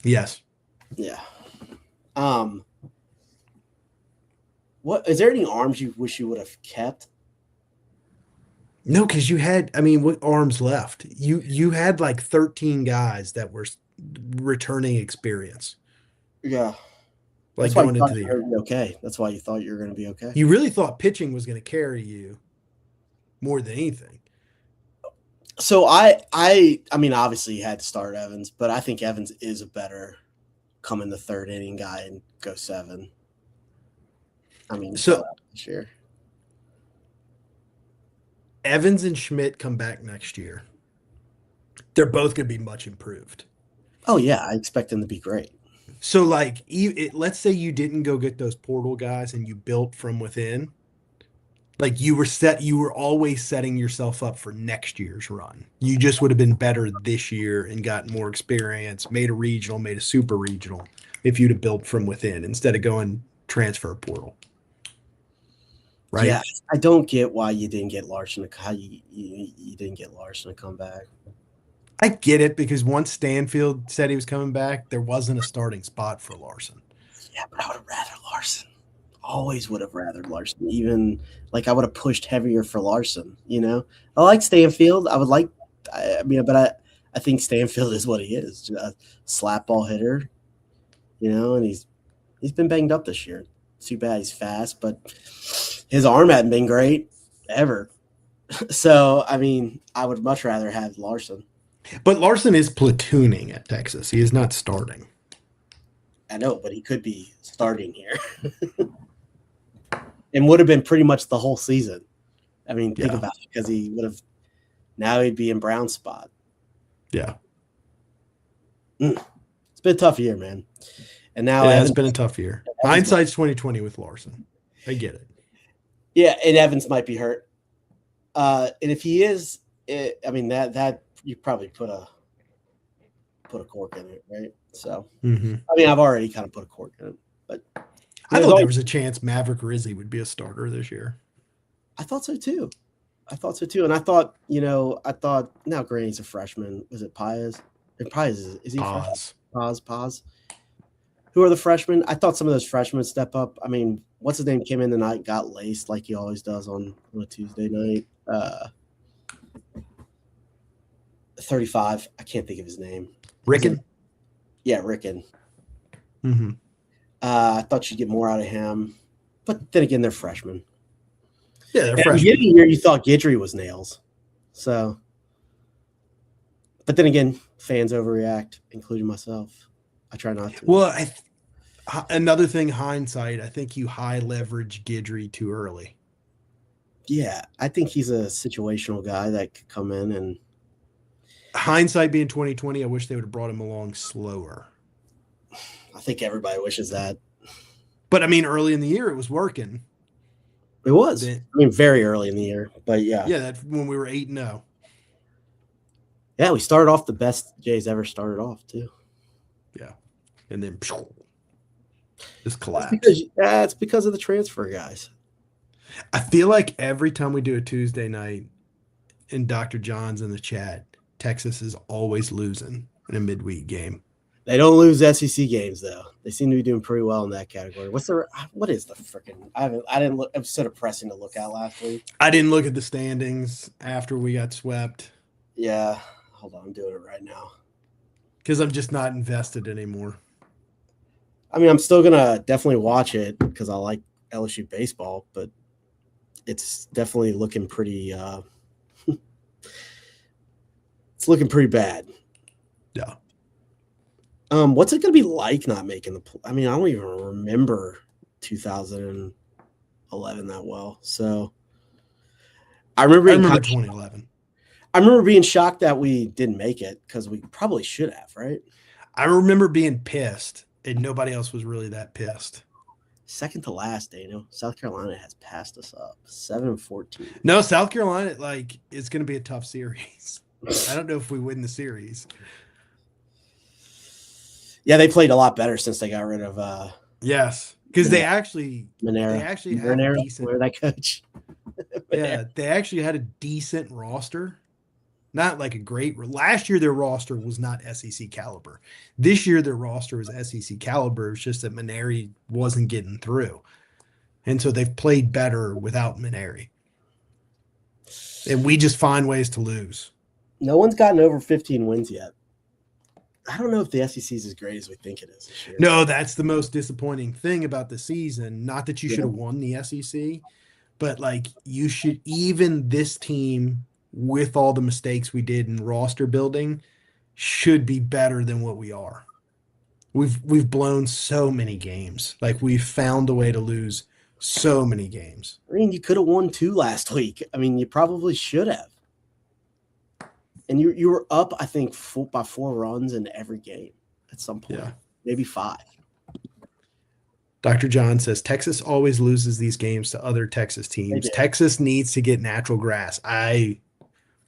Yes. Yeah. What is there any arms you wish you would have kept? No, because what arms left? You had like 13 guys that were returning experience, Yeah, like that's why you going thought into the you were year. gonna be okay. That's why you thought you were going to be okay. You really thought pitching was going to carry you more than anything. So I mean, obviously you had to start Evans, but I think Evans is a better come in the third inning guy and go 7. I mean, you saw So that this year. Evans and Schmidt come back next year. They're both going to be much improved. Oh yeah, I expect them to be great. So, like, let's say you didn't go get those portal guys and you built from within. Like you were always setting yourself up for next year's run. You just would have been better this year and gotten more experience, made a regional, made a super regional if you'd have built from within instead of going transfer portal. Right? Yeah, I don't get why you didn't get Larson. How you didn't get Larson to come back. I get it because once Stanfield said he was coming back, there wasn't a starting spot for Larson. Yeah, but I would have rather Larson. Always would have rather Larson. Even like I would have pushed heavier for Larson. I like Stanfield. I would like. I mean, but I think Stanfield is what he is, a slap ball hitter. And he's been banged up this year. Too bad he's fast, but his arm hadn't been great ever. So I mean, I would much rather have Larson. But Larson is platooning at Texas. He is not starting. I know, but he could be starting here. And would have been pretty much the whole season. I mean, think about it, because he would have now he'd be in Brown's spot. Yeah. It's been a tough year, man. And now it's been a tough year. Hindsight's 2020 with Larson. I get it. Yeah, and Evans might be hurt. And if he is, I mean that you probably put a cork in it, right? So I mean, I've already kind of put a cork in it, but I thought there was a chance Maverick Rizzi would be a starter this year. I thought so too. And I thought, now Granny's a freshman. Was it Paez? Paez, is he Paz. Paz. Who are the freshmen? I thought some of those freshmen step up. I mean, what's his name came in tonight, got laced like he always does on a Tuesday night. 35. I can't think of his name. Ricken? Yeah, Ricken. I thought you'd get more out of him. But then again, they're freshmen. Yeah, they're freshmen. The year you thought Guidry was nails. So, but then again, fans overreact, including myself. I try not to. Well, another thing, hindsight, I think you high leverage Guidry too early. Yeah, I think he's a situational guy that could come in and. Hindsight being 2020, I wish they would have brought him along slower. I think everybody wishes that. But I mean, early in the year, it was working. It was. I mean, very early in the year, but yeah. Yeah, that's when we were 8-0. Yeah, we started off the best Jays ever started off, too. Yeah. And then just collapsed. It's because of the transfer guys. I feel like every time we do a Tuesday night and Dr. John's in the chat, Texas is always losing in a midweek game. They don't lose SEC games though. They seem to be doing pretty well in that category. What is the freaking? I didn't look. It was so depressing to look at last week. I didn't look at the standings after we got swept. Yeah, hold on, I'm doing it right now because I'm just not invested anymore. I mean, I'm still gonna definitely watch it because I like LSU baseball, but it's definitely looking pretty. It's looking pretty bad. Yeah. What's it going to be like not making the – I mean, I don't even remember 2011 that well. So I remember 2011. I remember being shocked that we didn't make it because we probably should have, right? I remember being pissed, and nobody else was really that pissed. Second to last, Daniel. South Carolina has passed us up 7-14. No, South Carolina, it's going to be a tough series. I don't know if we win the series. Yeah, they played a lot better since they got rid of yes. because they Monero, actually Monero, had a Monero, decent where that coach? yeah, they actually had a decent roster. Not like a great last year their roster was not SEC caliber. This year their roster was SEC caliber. It's just that Maneri wasn't getting through. And so they've played better without Maneri. And we just find ways to lose. No one's gotten over 15 wins yet. I don't know if the SEC is as great as we think it is this year. No, that's the most disappointing thing about the season. Not that you should Yeah. have won the SEC, but like you should, even this team with all the mistakes we did in roster building should be better than what we are. We've blown so many games. Like we've found a way to lose so many games. I mean, you could have won 2 last week. I mean, you probably should have. And you were up, I think, by 4 runs in every game at some point. Yeah. Maybe 5. Dr. John says Texas always loses these games to other Texas teams. Texas needs to get natural grass. I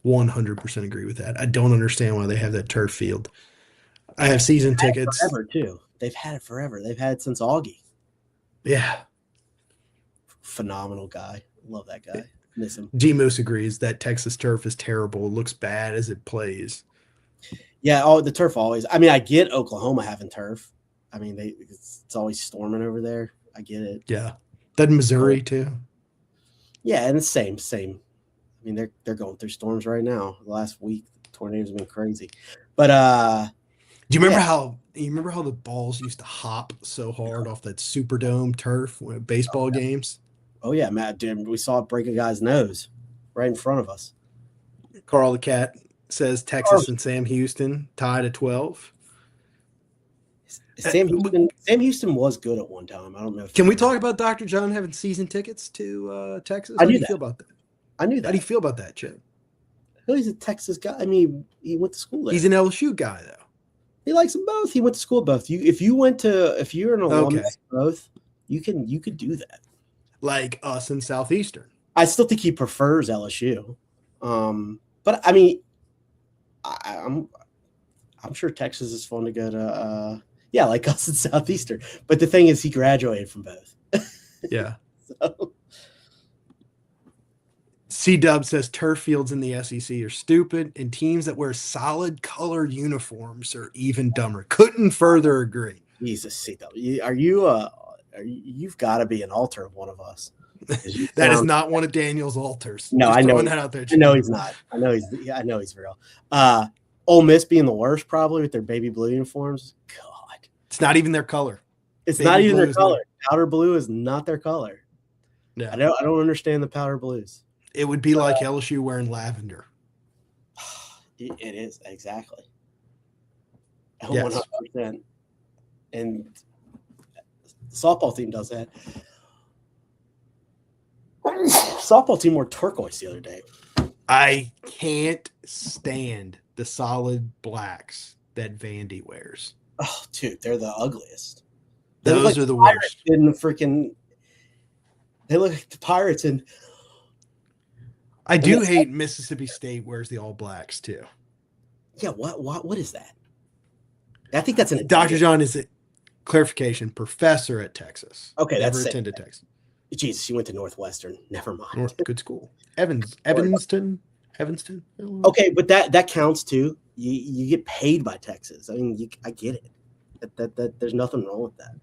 100% agree with that. I don't understand why they have that turf field. I have season tickets. Forever, too. They've had it forever. They've had it since Augie. Yeah. Phenomenal guy. Love that guy. Miss him. G Moose agrees that Texas turf is terrible. It looks bad as it plays. Yeah, the turf always. I mean, I get Oklahoma having turf. I mean, it's always storming over there. I get it. Yeah. Doesn't Missouri too? Yeah, and the same. I mean, they're going through storms right now. The last week, the tornadoes have been crazy. But do you remember how the balls used to hop so hard off that Superdome turf with baseball games? Oh yeah, Matt, dude, we saw it break a guy's nose right in front of us. Carl the Cat says Texas and Sam Houston tied at 12. Sam Houston was good at one time. I don't know. Can we talk about Dr. John having season tickets to Texas? How do you feel about that? I knew that. How do you feel about that, Chip? He's a Texas guy. I mean, he went to school there. He's an LSU guy, though. He likes them both. He went to school both. If you're an alumnus of both, you could do that. Like us in Southeastern. I still think he prefers LSU. But I mean, I'm sure Texas is fun to go to. Yeah, like us in Southeastern. But the thing is, he graduated from both. Yeah. So. C-Dub says turf fields in the SEC are stupid, and teams that wear solid colored uniforms are even dumber. Couldn't further agree. Jesus, C-Dub. You've got to be an altar of one of us. That is not one of Daniel's altars. No, just I know. That out there, I know he's not. I know he's real. Ole Miss being the worst probably with their baby blue uniforms. God, it's not even their color. It's not even their color. Powder blue is not their color. Yeah. I don't understand the powder blues. It would be like LSU wearing lavender. It is exactly. Yes. 100%. And the softball team does that. Softball team wore turquoise the other day. I can't stand the solid blacks that Vandy wears. Oh, dude, they're the ugliest. Those are the worst. They look like the Pirates, and I do hate Mississippi State wears the all blacks too. Yeah, what is that? I think that's an Dr. John is a clarification professor at Texas. Okay, never attended Texas. Jesus, you went to Northwestern. Never mind. Good school. Evanston. Okay, but that counts too. You get paid by Texas. I mean, I get it. That there's nothing wrong with that.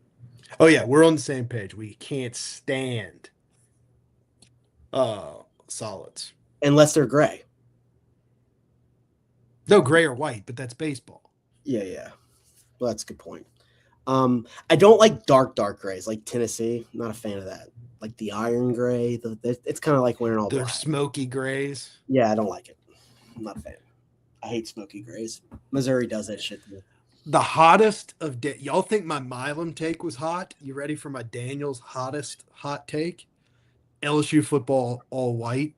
Oh yeah, we're on the same page. We can't stand solids unless they're gray. No, gray or white, but that's baseball. Yeah. Well, that's a good point. I don't like dark grays like Tennessee. I'm not a fan of that. Like the iron gray, it's kind of like wearing all they're black. Smoky grays. Yeah, I don't like it. I'm not a fan. I hate smoky grays. Missouri does that shit to me. The hottest of y'all think my Milam take was hot? You ready for my Daniel's hottest hot take? LSU football all white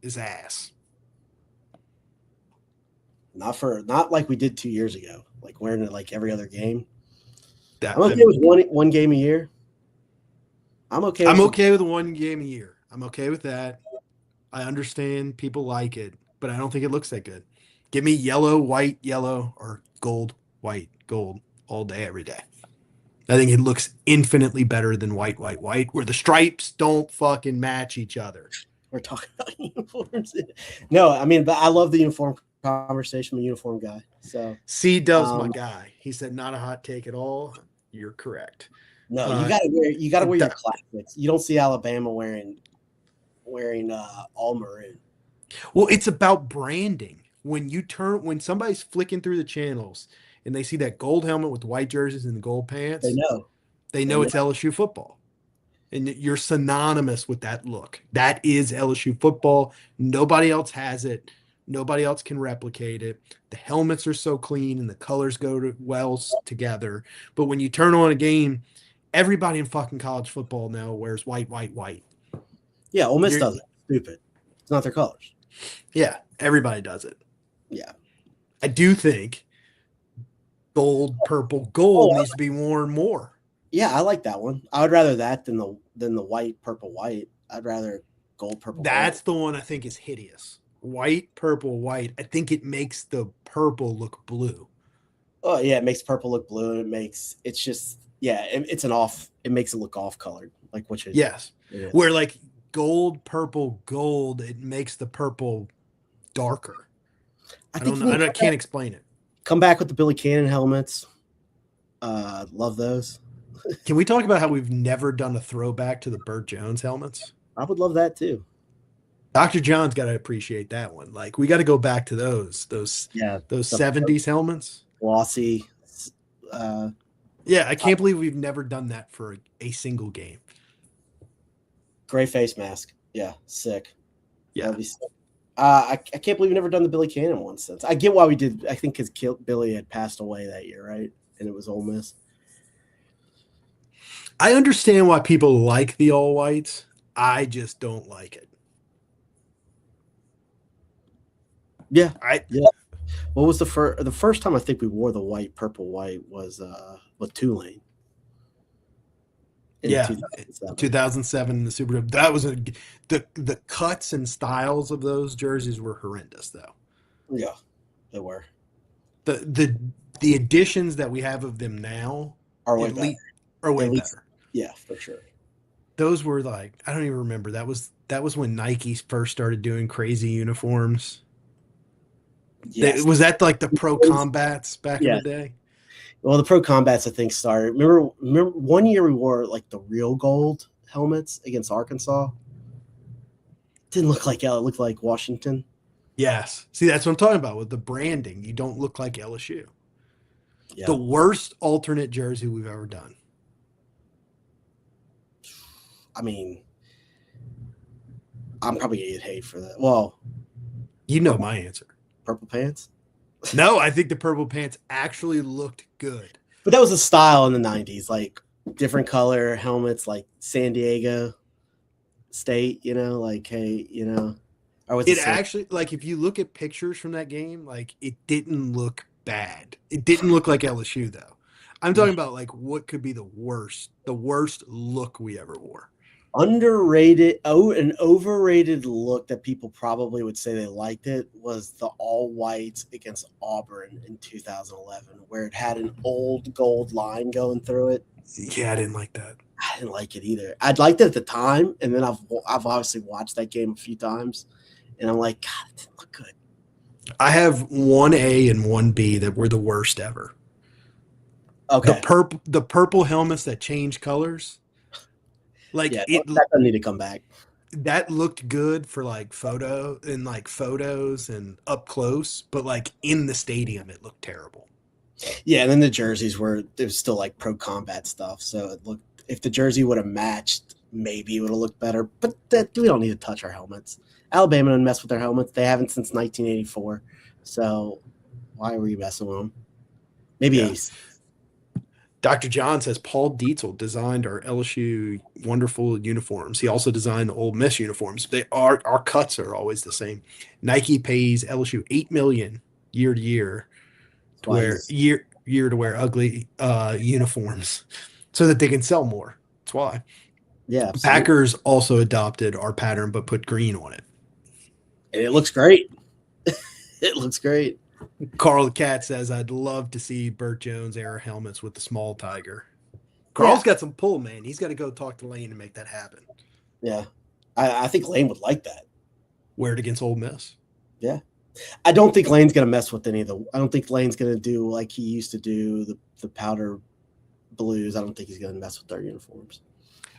is ass. Not like we did 2 years ago. Like wearing it like every other game. I'm okay with one game a year. I'm okay. I'm okay with 1 game a year. I'm okay with that. I understand people like it, but I don't think it looks that good. Give me yellow, white, yellow, or gold, white, gold all day, every day. I think it looks infinitely better than white, white, white, where the stripes don't fucking match each other. We're talking about uniforms. No, I mean, but I love the uniform conversation. I'm a uniform guy. So C Dub's my guy. He said, not a hot take at all. You're correct. no, you gotta wear your that- classics. You don't see Alabama wearing all maroon. Well, it's about branding. When somebody's flicking through the channels and they see that gold helmet with the white jerseys and the gold pants, They know know. it's LSU football. And you're synonymous with that look. That is LSU football. Nobody else has it. Nobody else can replicate it. The helmets are so clean and the colors go well together. But when you turn on a game, everybody in fucking college football now wears white, white, white. Yeah, Ole Miss does it. Stupid. It's not their colors. Yeah, everybody does it. Yeah. I do think gold, purple, gold needs to be worn more. Yeah, I like that one. I would rather that than the white, purple, white. I'd rather gold, purple. That's the one I think is hideous. White, purple, white. I think it makes the purple look blue. Oh yeah, it makes purple look blue. It makes it makes it look off colored, like which is yes. Where like gold, purple, gold, it makes the purple darker. I can't explain it. Come back with the Billy Cannon helmets. Love those. Can we talk about how we've never done a throwback to the Burt Jones helmets? I would love that too. Dr. John's got to appreciate that one. Like we got to go back to those 70s helmets. Glossy. Yeah, I can't believe we've never done that for a single game. Gray face mask. Yeah, sick. Yeah. That'd be sick. I can't believe we've never done the Billy Cannon one since. I get why we did. I think because Billy had passed away that year, right? And it was Ole Miss. I understand why people like the all whites. I just don't like it. Yeah. What was the first time I think we wore the white, purple, white was with Tulane. In 2007 in the Super Bowl. That was the cuts and styles of those jerseys were horrendous, though. Yeah, they were. The additions that we have of them now are way better. Yeah, for sure. Those were like, I don't even remember. That was when Nike first started doing crazy uniforms. Yes. Was that like the Pro Combats back in the day? Well, the Pro Combats, I think, started. Remember one year we wore like the real gold helmets against Arkansas? Didn't look like it looked like Washington. Yes. See, that's what I'm talking about with the branding. You don't look like LSU. Yeah. The worst alternate jersey we've ever done. I mean, I'm probably going to get hate for that. Well, you know my answer. Purple pants? No, I think the purple pants actually looked good. But that was a style in the 90s, like different color helmets, like San Diego State, like, hey, or was it actually, like, if you look at pictures from that game, like, it didn't look bad. It didn't look like LSU, though. I'm talking about, like, what could be the worst look we ever wore. Underrated, an overrated look that people probably would say they liked it was the all whites against Auburn in 2011, where it had an old gold line going through it. Yeah, I didn't like that. I didn't like it either. I'd liked it at the time, and then I've obviously watched that game a few times, and I'm like, God, it didn't look good. I have 1A and 1B that were the worst ever. Okay. The purple helmets that change colors. Like that doesn't need to come back. That looked good for like photos and up close, but like in the stadium, it looked terrible. Yeah, and then the jerseys it was still like Pro Combat stuff. So it looked, if the jersey would have matched, maybe it would have looked better. But we don't need to touch our helmets. Alabama doesn't mess with their helmets. They haven't since 1984. So why are we messing with them? Maybe 86. Dr. John says Paul Dietzel designed our LSU wonderful uniforms. He also designed the Ole Miss uniforms. Our cuts are always the same. Nike pays LSU $8 million year to year to wear ugly uniforms so that they can sell more. That's why. Yeah, absolutely. Packers also adopted our pattern but put green on it. And it looks great. It looks great. Carl the Cat says, I'd love to see Burt Jones era helmets with the small tiger. Carl's got some pull, man. He's got to go talk to Lane and make that happen. Yeah. I think Lane would like that. Wear it against Ole Miss. Yeah. I don't think Lane's going to mess with any of the – I don't think Lane's going to do like he used to do the powder blues. I don't think he's going to mess with their uniforms.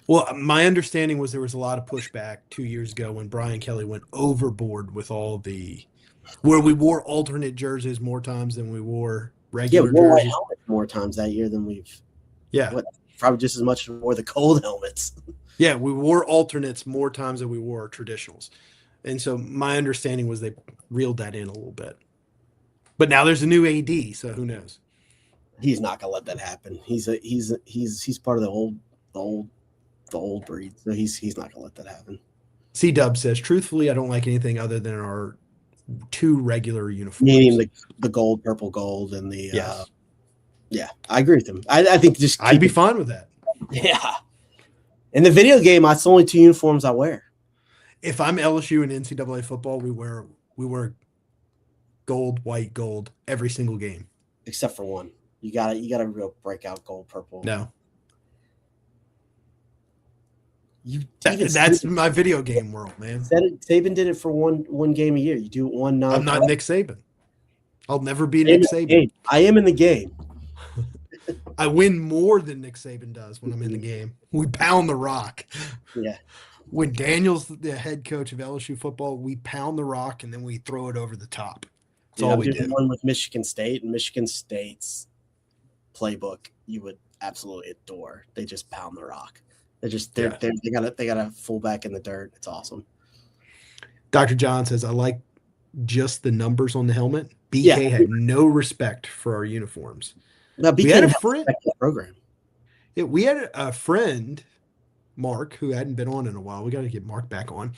Well, my understanding was there was a lot of pushback 2 years ago when Brian Kelly went overboard with all the – where we wore alternate jerseys more times than we wore regular we wore jerseys. helmets more times that year than we've – Yeah. Probably just as much as we wore the cold helmets. Yeah, we wore alternates more times than we wore traditionals. And so my understanding was they reeled that in a little bit. But now there's a new AD, so who knows? He's not gonna let that happen. He's part of the old breed, so he's not gonna let that happen. C-Dub says, truthfully, I don't like anything other than our 2 regular uniforms. Meaning the gold, purple, gold, and the yes. Yeah, I agree with him. I think just I'd be fine with that. Yeah. In the video game, that's the only 2 uniforms I wear. If I'm LSU in NCAA football, we wear gold, white, gold every single game. Except for one. You gotta go break out gold, purple. No. That's my video game world, man. Saban did it for one game a year. You do one non. I'm not Nick Saban. I'll never be Nick Saban. I am in the game. I win more than Nick Saban does when I'm in the game. We pound the rock. Yeah. When Daniel's the head coach of LSU football, we pound the rock and then we throw it over the top. That's all we do. One with Michigan State, and Michigan State's playbook you would absolutely adore. They just pound the rock. They got a fullback in the dirt. It's awesome. Dr. John says, I like just the numbers on the helmet. BK had no respect for our uniforms. No, BK had a friend program. Yeah, we had a friend, Mark, who hadn't been on in a while. We got to get Mark back on.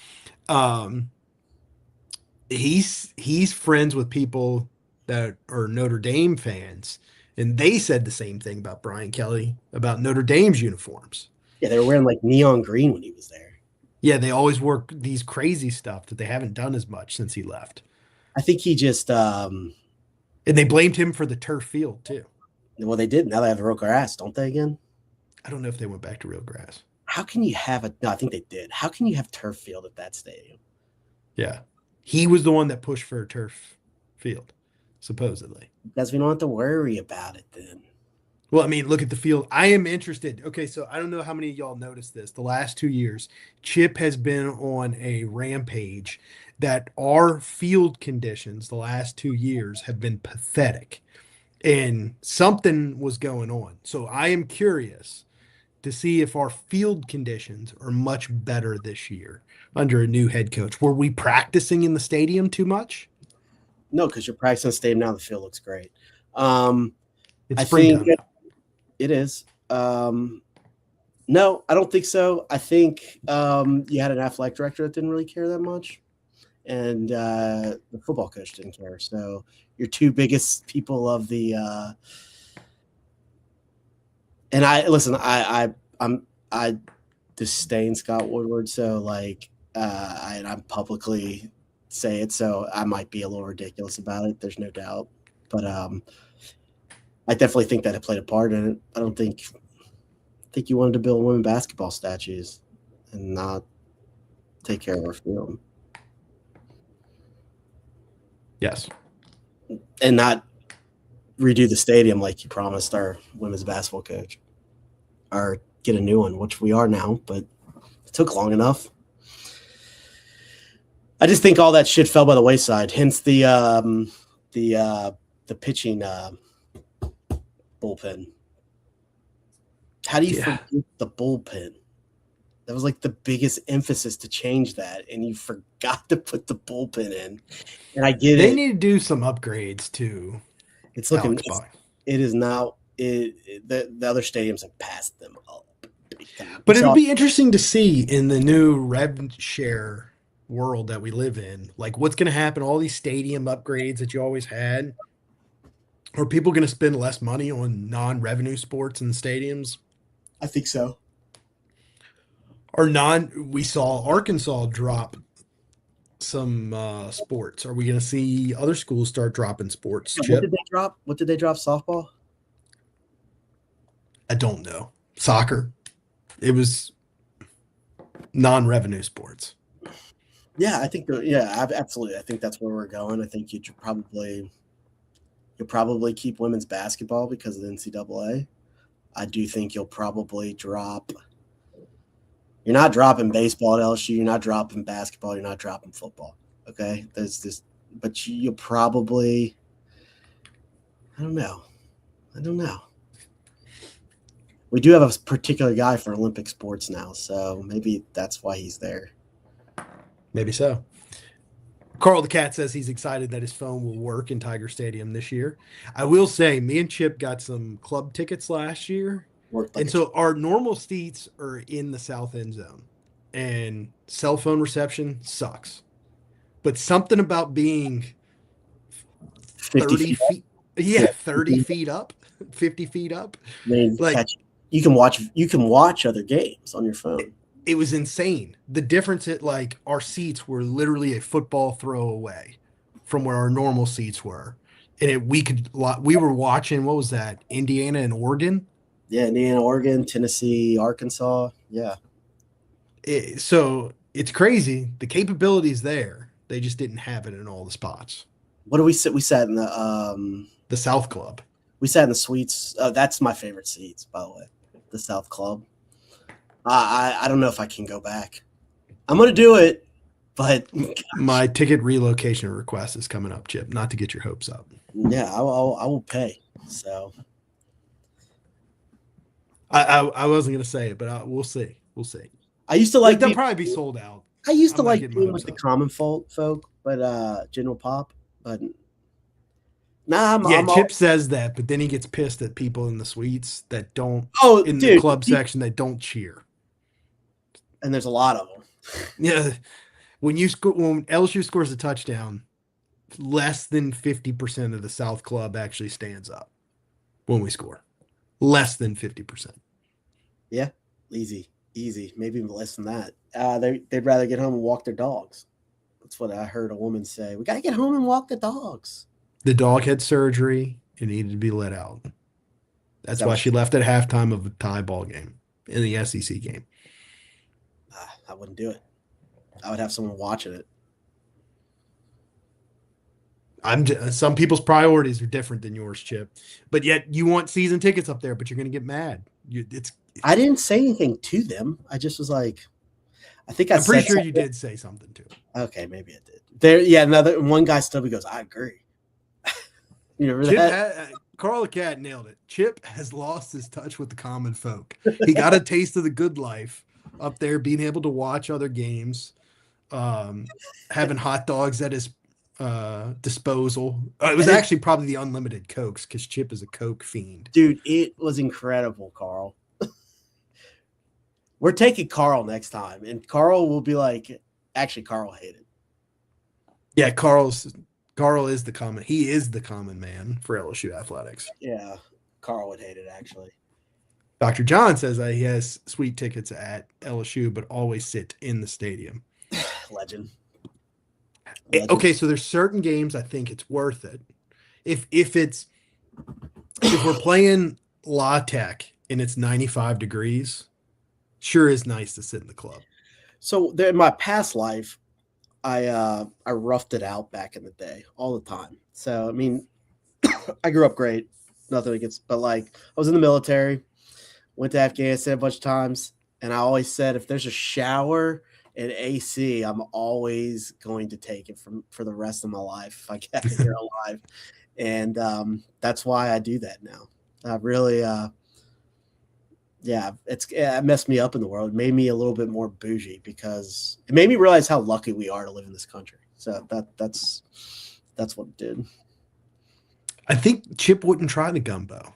He's friends with people that are Notre Dame fans, and they said the same thing about Brian Kelly about Notre Dame's uniforms. Yeah, they were wearing like neon green when he was there. Yeah, they always wore these crazy stuff that they haven't done as much since he left. I think he just and they blamed him for the turf field too. Well, they did. Now they have real grass, don't they? Again, I don't know if they went back to real grass. How can you have no, I think they did. How can you have turf field at that stadium? Yeah, he was the one that pushed for a turf field, supposedly. Because we don't have to worry about it then. Well, I mean, look at the field. I am interested. Okay, so I don't know how many of y'all noticed this. The last 2 years, Chip has been on a rampage that our field conditions the last 2 years have been pathetic. And something was going on. So I am curious to see if our field conditions are much better this year under a new head coach. Were we practicing in the stadium too much? No, because you're practicing the stadium now. The field looks great. It's springtime now. It is. No, I don't think so. I think you had an athletic director that didn't really care that much, and the football coach didn't care. So your 2 biggest people of the and I disdain Scott Woodward. So like I'm publicly say it. So I might be a little ridiculous about it. There's no doubt, but I definitely think that it played a part in it. I think you wanted to build women basketball statues and not take care of our field. Yes. And not redo the stadium like you promised our women's basketball coach. Or get a new one, which we are now, but it took long enough. I just think all that shit fell by the wayside. Hence the pitching bullpen. How do you forget the bullpen? That was like the biggest emphasis to change that, and you forgot to put the bullpen in. And I get it. They need to do some upgrades too. It's looking. It is now. The other stadiums have passed them up. But it'll be interesting to see in the new rev share world that we live in, like what's going to happen. All these stadium upgrades that you always had. Are people going to spend less money on non-revenue sports in the stadiums? I think so. We saw Arkansas drop some sports. Are we going to see other schools start dropping sports? What did they drop? Softball? I don't know. soccer. It was non-revenue sports. Yeah, I think absolutely. I think that's where we're going. I think you'll probably keep women's basketball because of the NCAA. I do think you'll probably drop. You're not dropping baseball at LSU. You're not dropping basketball. You're not dropping football. Okay, there's this, but you'll probably. I don't know. I don't know. We do have a particular guy for Olympic sports now, so maybe that's why he's there. Maybe so. Carl the Cat says he's excited that his phone will work in Tiger Stadium this year. I will say, me and Chip got some club tickets last year. Worked like And so our normal seats are in the south end zone, and cell phone reception sucks. But something about being 50 30 feet, yeah, 30 feet up, 50 feet up. I mean, Like, you can watch other games on your phone. it was insane. The difference at like our seats were literally a football throw away from where our normal seats were. And we were watching, what was that? Indiana and Oregon. Yeah, Indiana, Oregon, Tennessee, Arkansas. Yeah. So it's crazy. The capability's there. They just didn't have it in all the spots. What do we sit? We sat in the South Club. We sat in the suites. That's my favorite seats, by the way. The South Club. I don't know if I can go back. I'm gonna do it, but my ticket relocation request is coming up, Chip. Not to get your hopes up. Yeah, I will pay. So I wasn't gonna say it, but we'll see. We'll see. I used to like they'll probably be sold out. I used to like being with the common folk, but General Pop, but Chip says that, but then he gets pissed at people in the suites that don't. The club section that don't cheer. And there's a lot of them. Yeah, when LSU scores a touchdown, less than 50% of the South Club actually stands up when we score. Less than 50%. Yeah, easy. Maybe even less than that. They'd rather get home and walk their dogs. That's what I heard a woman say. We got to get home and walk the dogs. The dog had surgery and needed to be let out. That's why she left at halftime of a tie ball game in the SEC game. I wouldn't do it. I would have someone watching it. Some people's priorities are different than yours, Chip. But yet you want season tickets up there, but you're going to get mad. I didn't say anything to them. I just was like, I'm pretty sure you did say something to them. Okay, maybe I did. One guy still goes, I agree. You remember that? Carl the Cat nailed it. Chip has lost his touch with the common folk. He got a taste of the good life up there, being able to watch other games, having hot dogs at his disposal. It was actually probably the unlimited Cokes because Chip is a Coke fiend. Dude, it was incredible, Carl. We're taking Carl next time, and Carl will be like, actually, Carl hated. Yeah, Carl is the common. He is the common man for LSU athletics. Yeah, Carl would hate it, actually. Dr. John says that he has sweet tickets at LSU, but always sit in the stadium. Legend. Okay, so there's certain games I think it's worth it. If we're playing La Tech and it's 95 degrees, sure is nice to sit in the club. So in my past life, I roughed it out back in the day all the time. So I mean, I grew up great, nothing against, but like I was in the military, went to Afghanistan a bunch of times, and I always said if there's a shower and AC, I'm always going to take it for the rest of my life if I get here alive, and that's why I do that now. I really, it messed me up in the world. It made me a little bit more bougie because it made me realize how lucky we are to live in this country. So that's what it did. I think Chip wouldn't try the gumbo.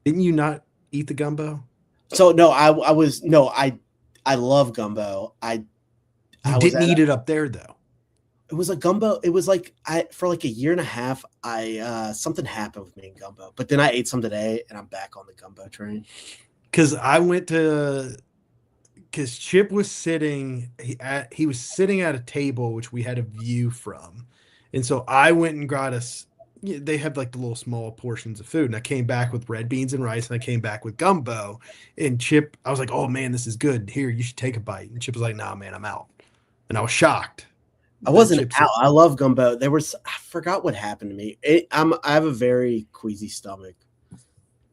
Didn't you not eat the gumbo? So no, I love gumbo. I didn't eat it up there though. It was a gumbo. It was like for like a year and a half, something happened with me in gumbo. But then I ate some today and I'm back on the gumbo train. Because Chip was sitting he was sitting at a table which we had a view from, and so I went and got us yeah, they had like the little small portions of food. And I came back with red beans and rice, and I came back with gumbo. And Chip, I was like, "Oh man, this is good. Here, you should take a bite." And Chip was like, "Nah, man, I'm out." And I was shocked I that wasn't Chip out. said, I love gumbo. I forgot what happened to me. I have a very queasy stomach.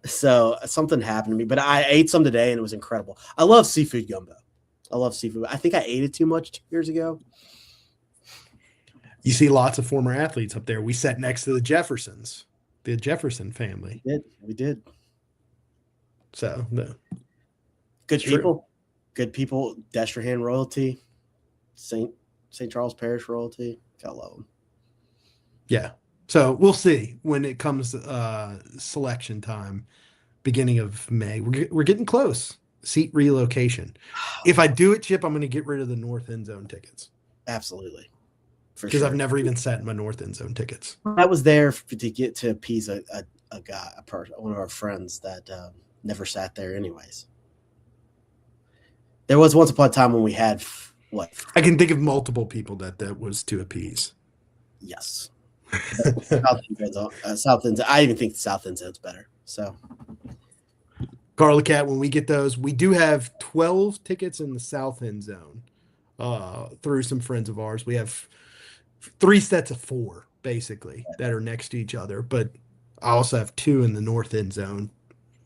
So something happened to me, but I ate some today and it was incredible. I love seafood gumbo. I love seafood. I think I ate it too much 2 years ago. "You see lots of former athletes up there. We sat next to the Jeffersons, the Jefferson family." We did. So no, Good it's true. people. Good people. Destrehan royalty. St. Charles Parish royalty. Gotta love them. Yeah. So we'll see when it comes selection time, beginning of May. We're getting close. Seat relocation. If I do it, Chip, I'm going to get rid of the north end zone tickets Absolutely. For because sure. I've never even sat in my north end zone tickets. I was there to get to appease a guy, one of our friends that never sat there anyways. There was once upon a time when we had what? I can think of multiple people that was to appease. Yes. South end. I even think the South end zone's better. So Carla Cat, when we get those, we do have 12 tickets in the south end zone through some friends of ours. We have 3 sets of 4 basically that are next to each other, but I also have 2 in the north end zone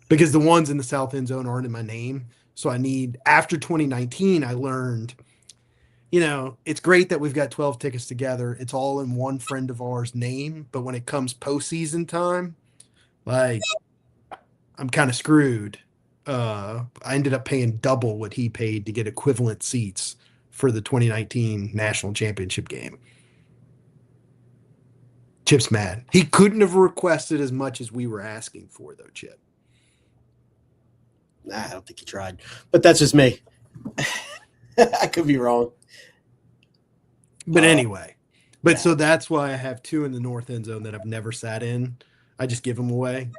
because the ones in the south end zone aren't in my name. So I need, after 2019, I learned, it's great that we've got 12 tickets together. It's all in one friend of ours' name. But when it comes postseason time, like, I'm kind of screwed. I ended up paying double what he paid to get equivalent seats for the 2019 national championship game. Chip's mad. He couldn't have requested as much as we were asking for, though, Chip. Nah, I don't think he tried, but that's just me. I could be wrong. But anyway, so that's why I have 2 in the north end zone that I've never sat in. I just give them away.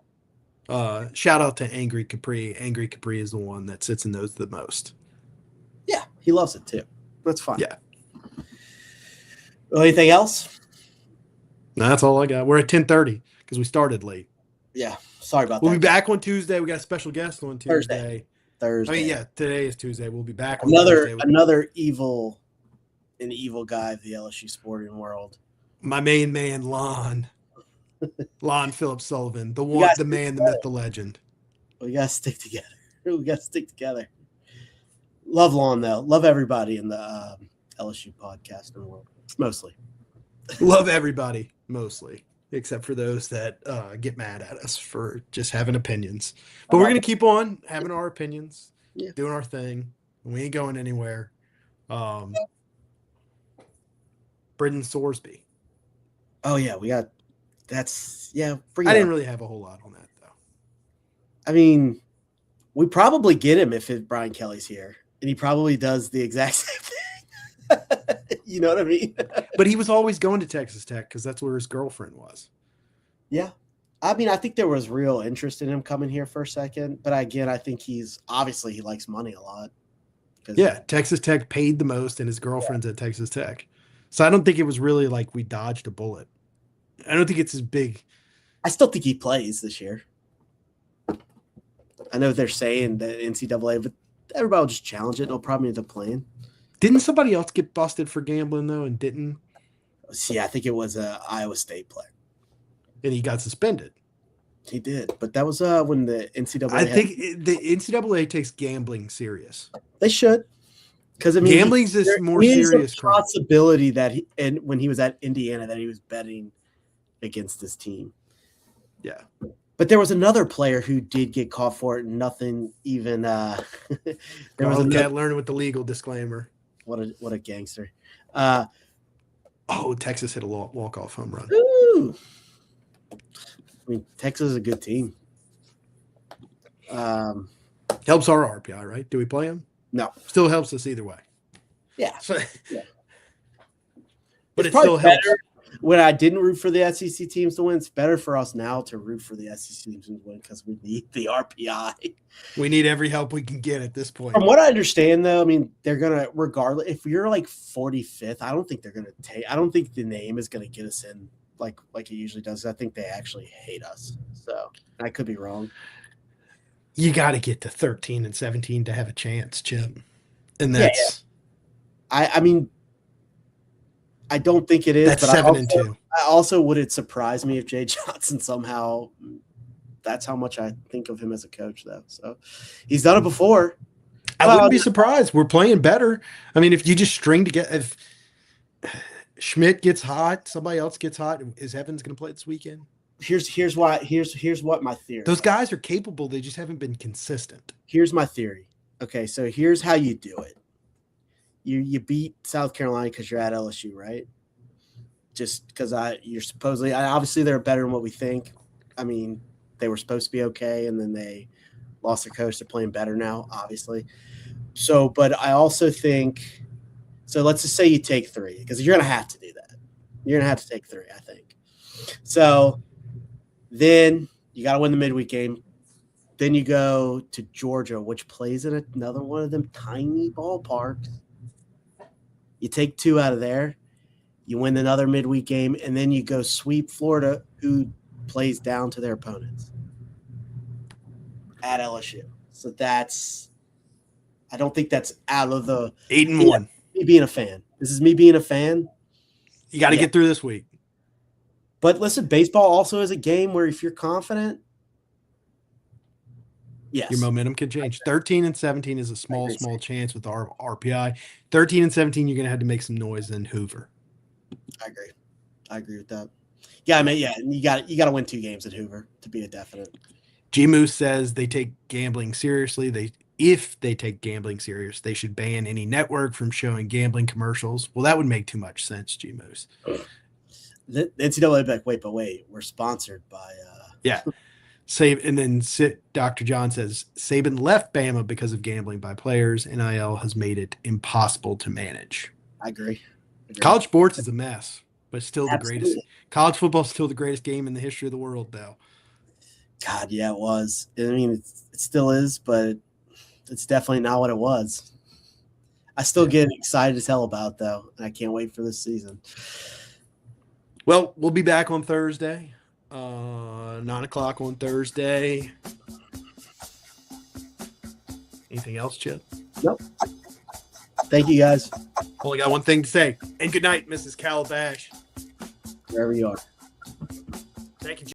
Shout out to Angry Capri. Angry Capri is the one that sits in those the most. Yeah, he loves it too. That's fine. Yeah. Well, anything else? No, that's all I got. We're at 10:30 because we started late. Yeah, sorry about We'll that. be back on Tuesday. We got a special guest on Tuesday. Thursday. I mean, yeah, today is Tuesday. We'll be back on another Tuesday. an evil guy of the LSU sporting world. My main man, Lon Phillips Sullivan, the one, the man, the myth, the legend. We gotta stick together. Love Lon though. Love everybody in the LSU podcast in the world. Mostly. Love everybody, mostly, except for those that get mad at us for just having opinions. But we're gonna keep on having our opinions, doing our thing. We ain't going anywhere. Brendan Sorsby. Oh yeah, I didn't really have a whole lot on that though. I mean, we probably get him if Brian Kelly's here, and he probably does the exact same thing. You know what I mean? But he was always going to Texas Tech because that's where his girlfriend was. Yeah. I mean, I think there was real interest in him coming here for a second. But again, I think he likes money a lot. Yeah, Texas Tech paid the most, and his girlfriend's at Texas Tech. So I don't think it was really like we dodged a bullet. I don't think it's as big. I still think he plays this year. I know they're saying that NCAA, but everybody will just challenge it. No problem end up playing. Didn't somebody else get busted for gambling, though, and didn't? Yeah, I think it was an Iowa State player. And he got suspended. He did, but that was when the NCAA. I think the NCAA takes gambling serious. They should, because I mean, gambling's this more serious possibility that when he was at Indiana, that he was betting against this team. Yeah, but there was another player who did get caught for it. Nothing even. There was a cat learning with the legal disclaimer. What a gangster. Texas hit a walk-off home run. Ooh. I mean, Texas is a good team. Helps our RPI, right? Do we play them? No. Still helps us either way. Yeah. Yeah. But it still helps. When I didn't root for the SEC teams to win, it's better for us now to root for the SEC teams to win because we need the RPI. We need every help we can get at this point. From what I understand, though, I mean, they're going to, regardless, if you're like 45th, I don't think the name is going to get us in like it usually does. I think they actually hate us. So I could be wrong. You got to get to 13 and 17 to have a chance, Chip. And Yeah. I mean, I don't think it is, that's but 7-2. I also would it surprise me if Jay Johnson somehow. That's how much I think of him as a coach, though. So he's done it before. I wouldn't be surprised. We're playing better. I mean, if you just string together, if Schmidt gets hot, somebody else gets hot, is Evans going to play this weekend? Here's what my theory. Those guys are capable. They just haven't been consistent. Here's my theory. Okay, so here's how you do it. You beat South Carolina because you're at LSU, right? Just because you're supposedly obviously they're better than what we think. I mean, they were supposed to be okay, and then they lost their coach. They're playing better now, obviously. So, but I also think so. Let's just say you take 3 because you're going to have to do that. You're going to have to take 3, I think. So then you got to win the midweek game. Then you go to Georgia, which plays in another one of them tiny ballparks. You take 2 out of there. You win another midweek game, and then you go sweep Florida, who plays down to their opponents at LSU. So I don't think that's out of the 8-1. Me being a fan. This is me being a fan. You got to get through this week. But listen, baseball also is a game where if you're confident, yes, your momentum can change. 13 and 17 is a small chance with our RPI. 13 and 17, you're going to have to make some noise in Hoover. I agree with that. Yeah, I mean, you got to win 2 games at Hoover to be a definite. G Moose says they take gambling seriously. If they take gambling serious, they should ban any network from showing gambling commercials. Well, that would make too much sense, G Moose. The NCAA back. Wait. We're sponsored by. Yeah. And then Dr. John says Saban left Bama because of gambling by players. NIL has made it impossible to manage. I agree. College sports is a mess, but still the Absolutely. greatest. College football is still the greatest game in the history of the world, though. God, yeah, it was. I mean, it still is, but it's definitely not what it was. I still get excited as hell about it, though, and I can't wait for this season. Well, we'll be back on Thursday, 9:00 on Thursday. Anything else, Chip? Nope. Thank you, guys. Only got one thing to say. And good night, Mrs. Calabash. Wherever you are. Thank you, Chip.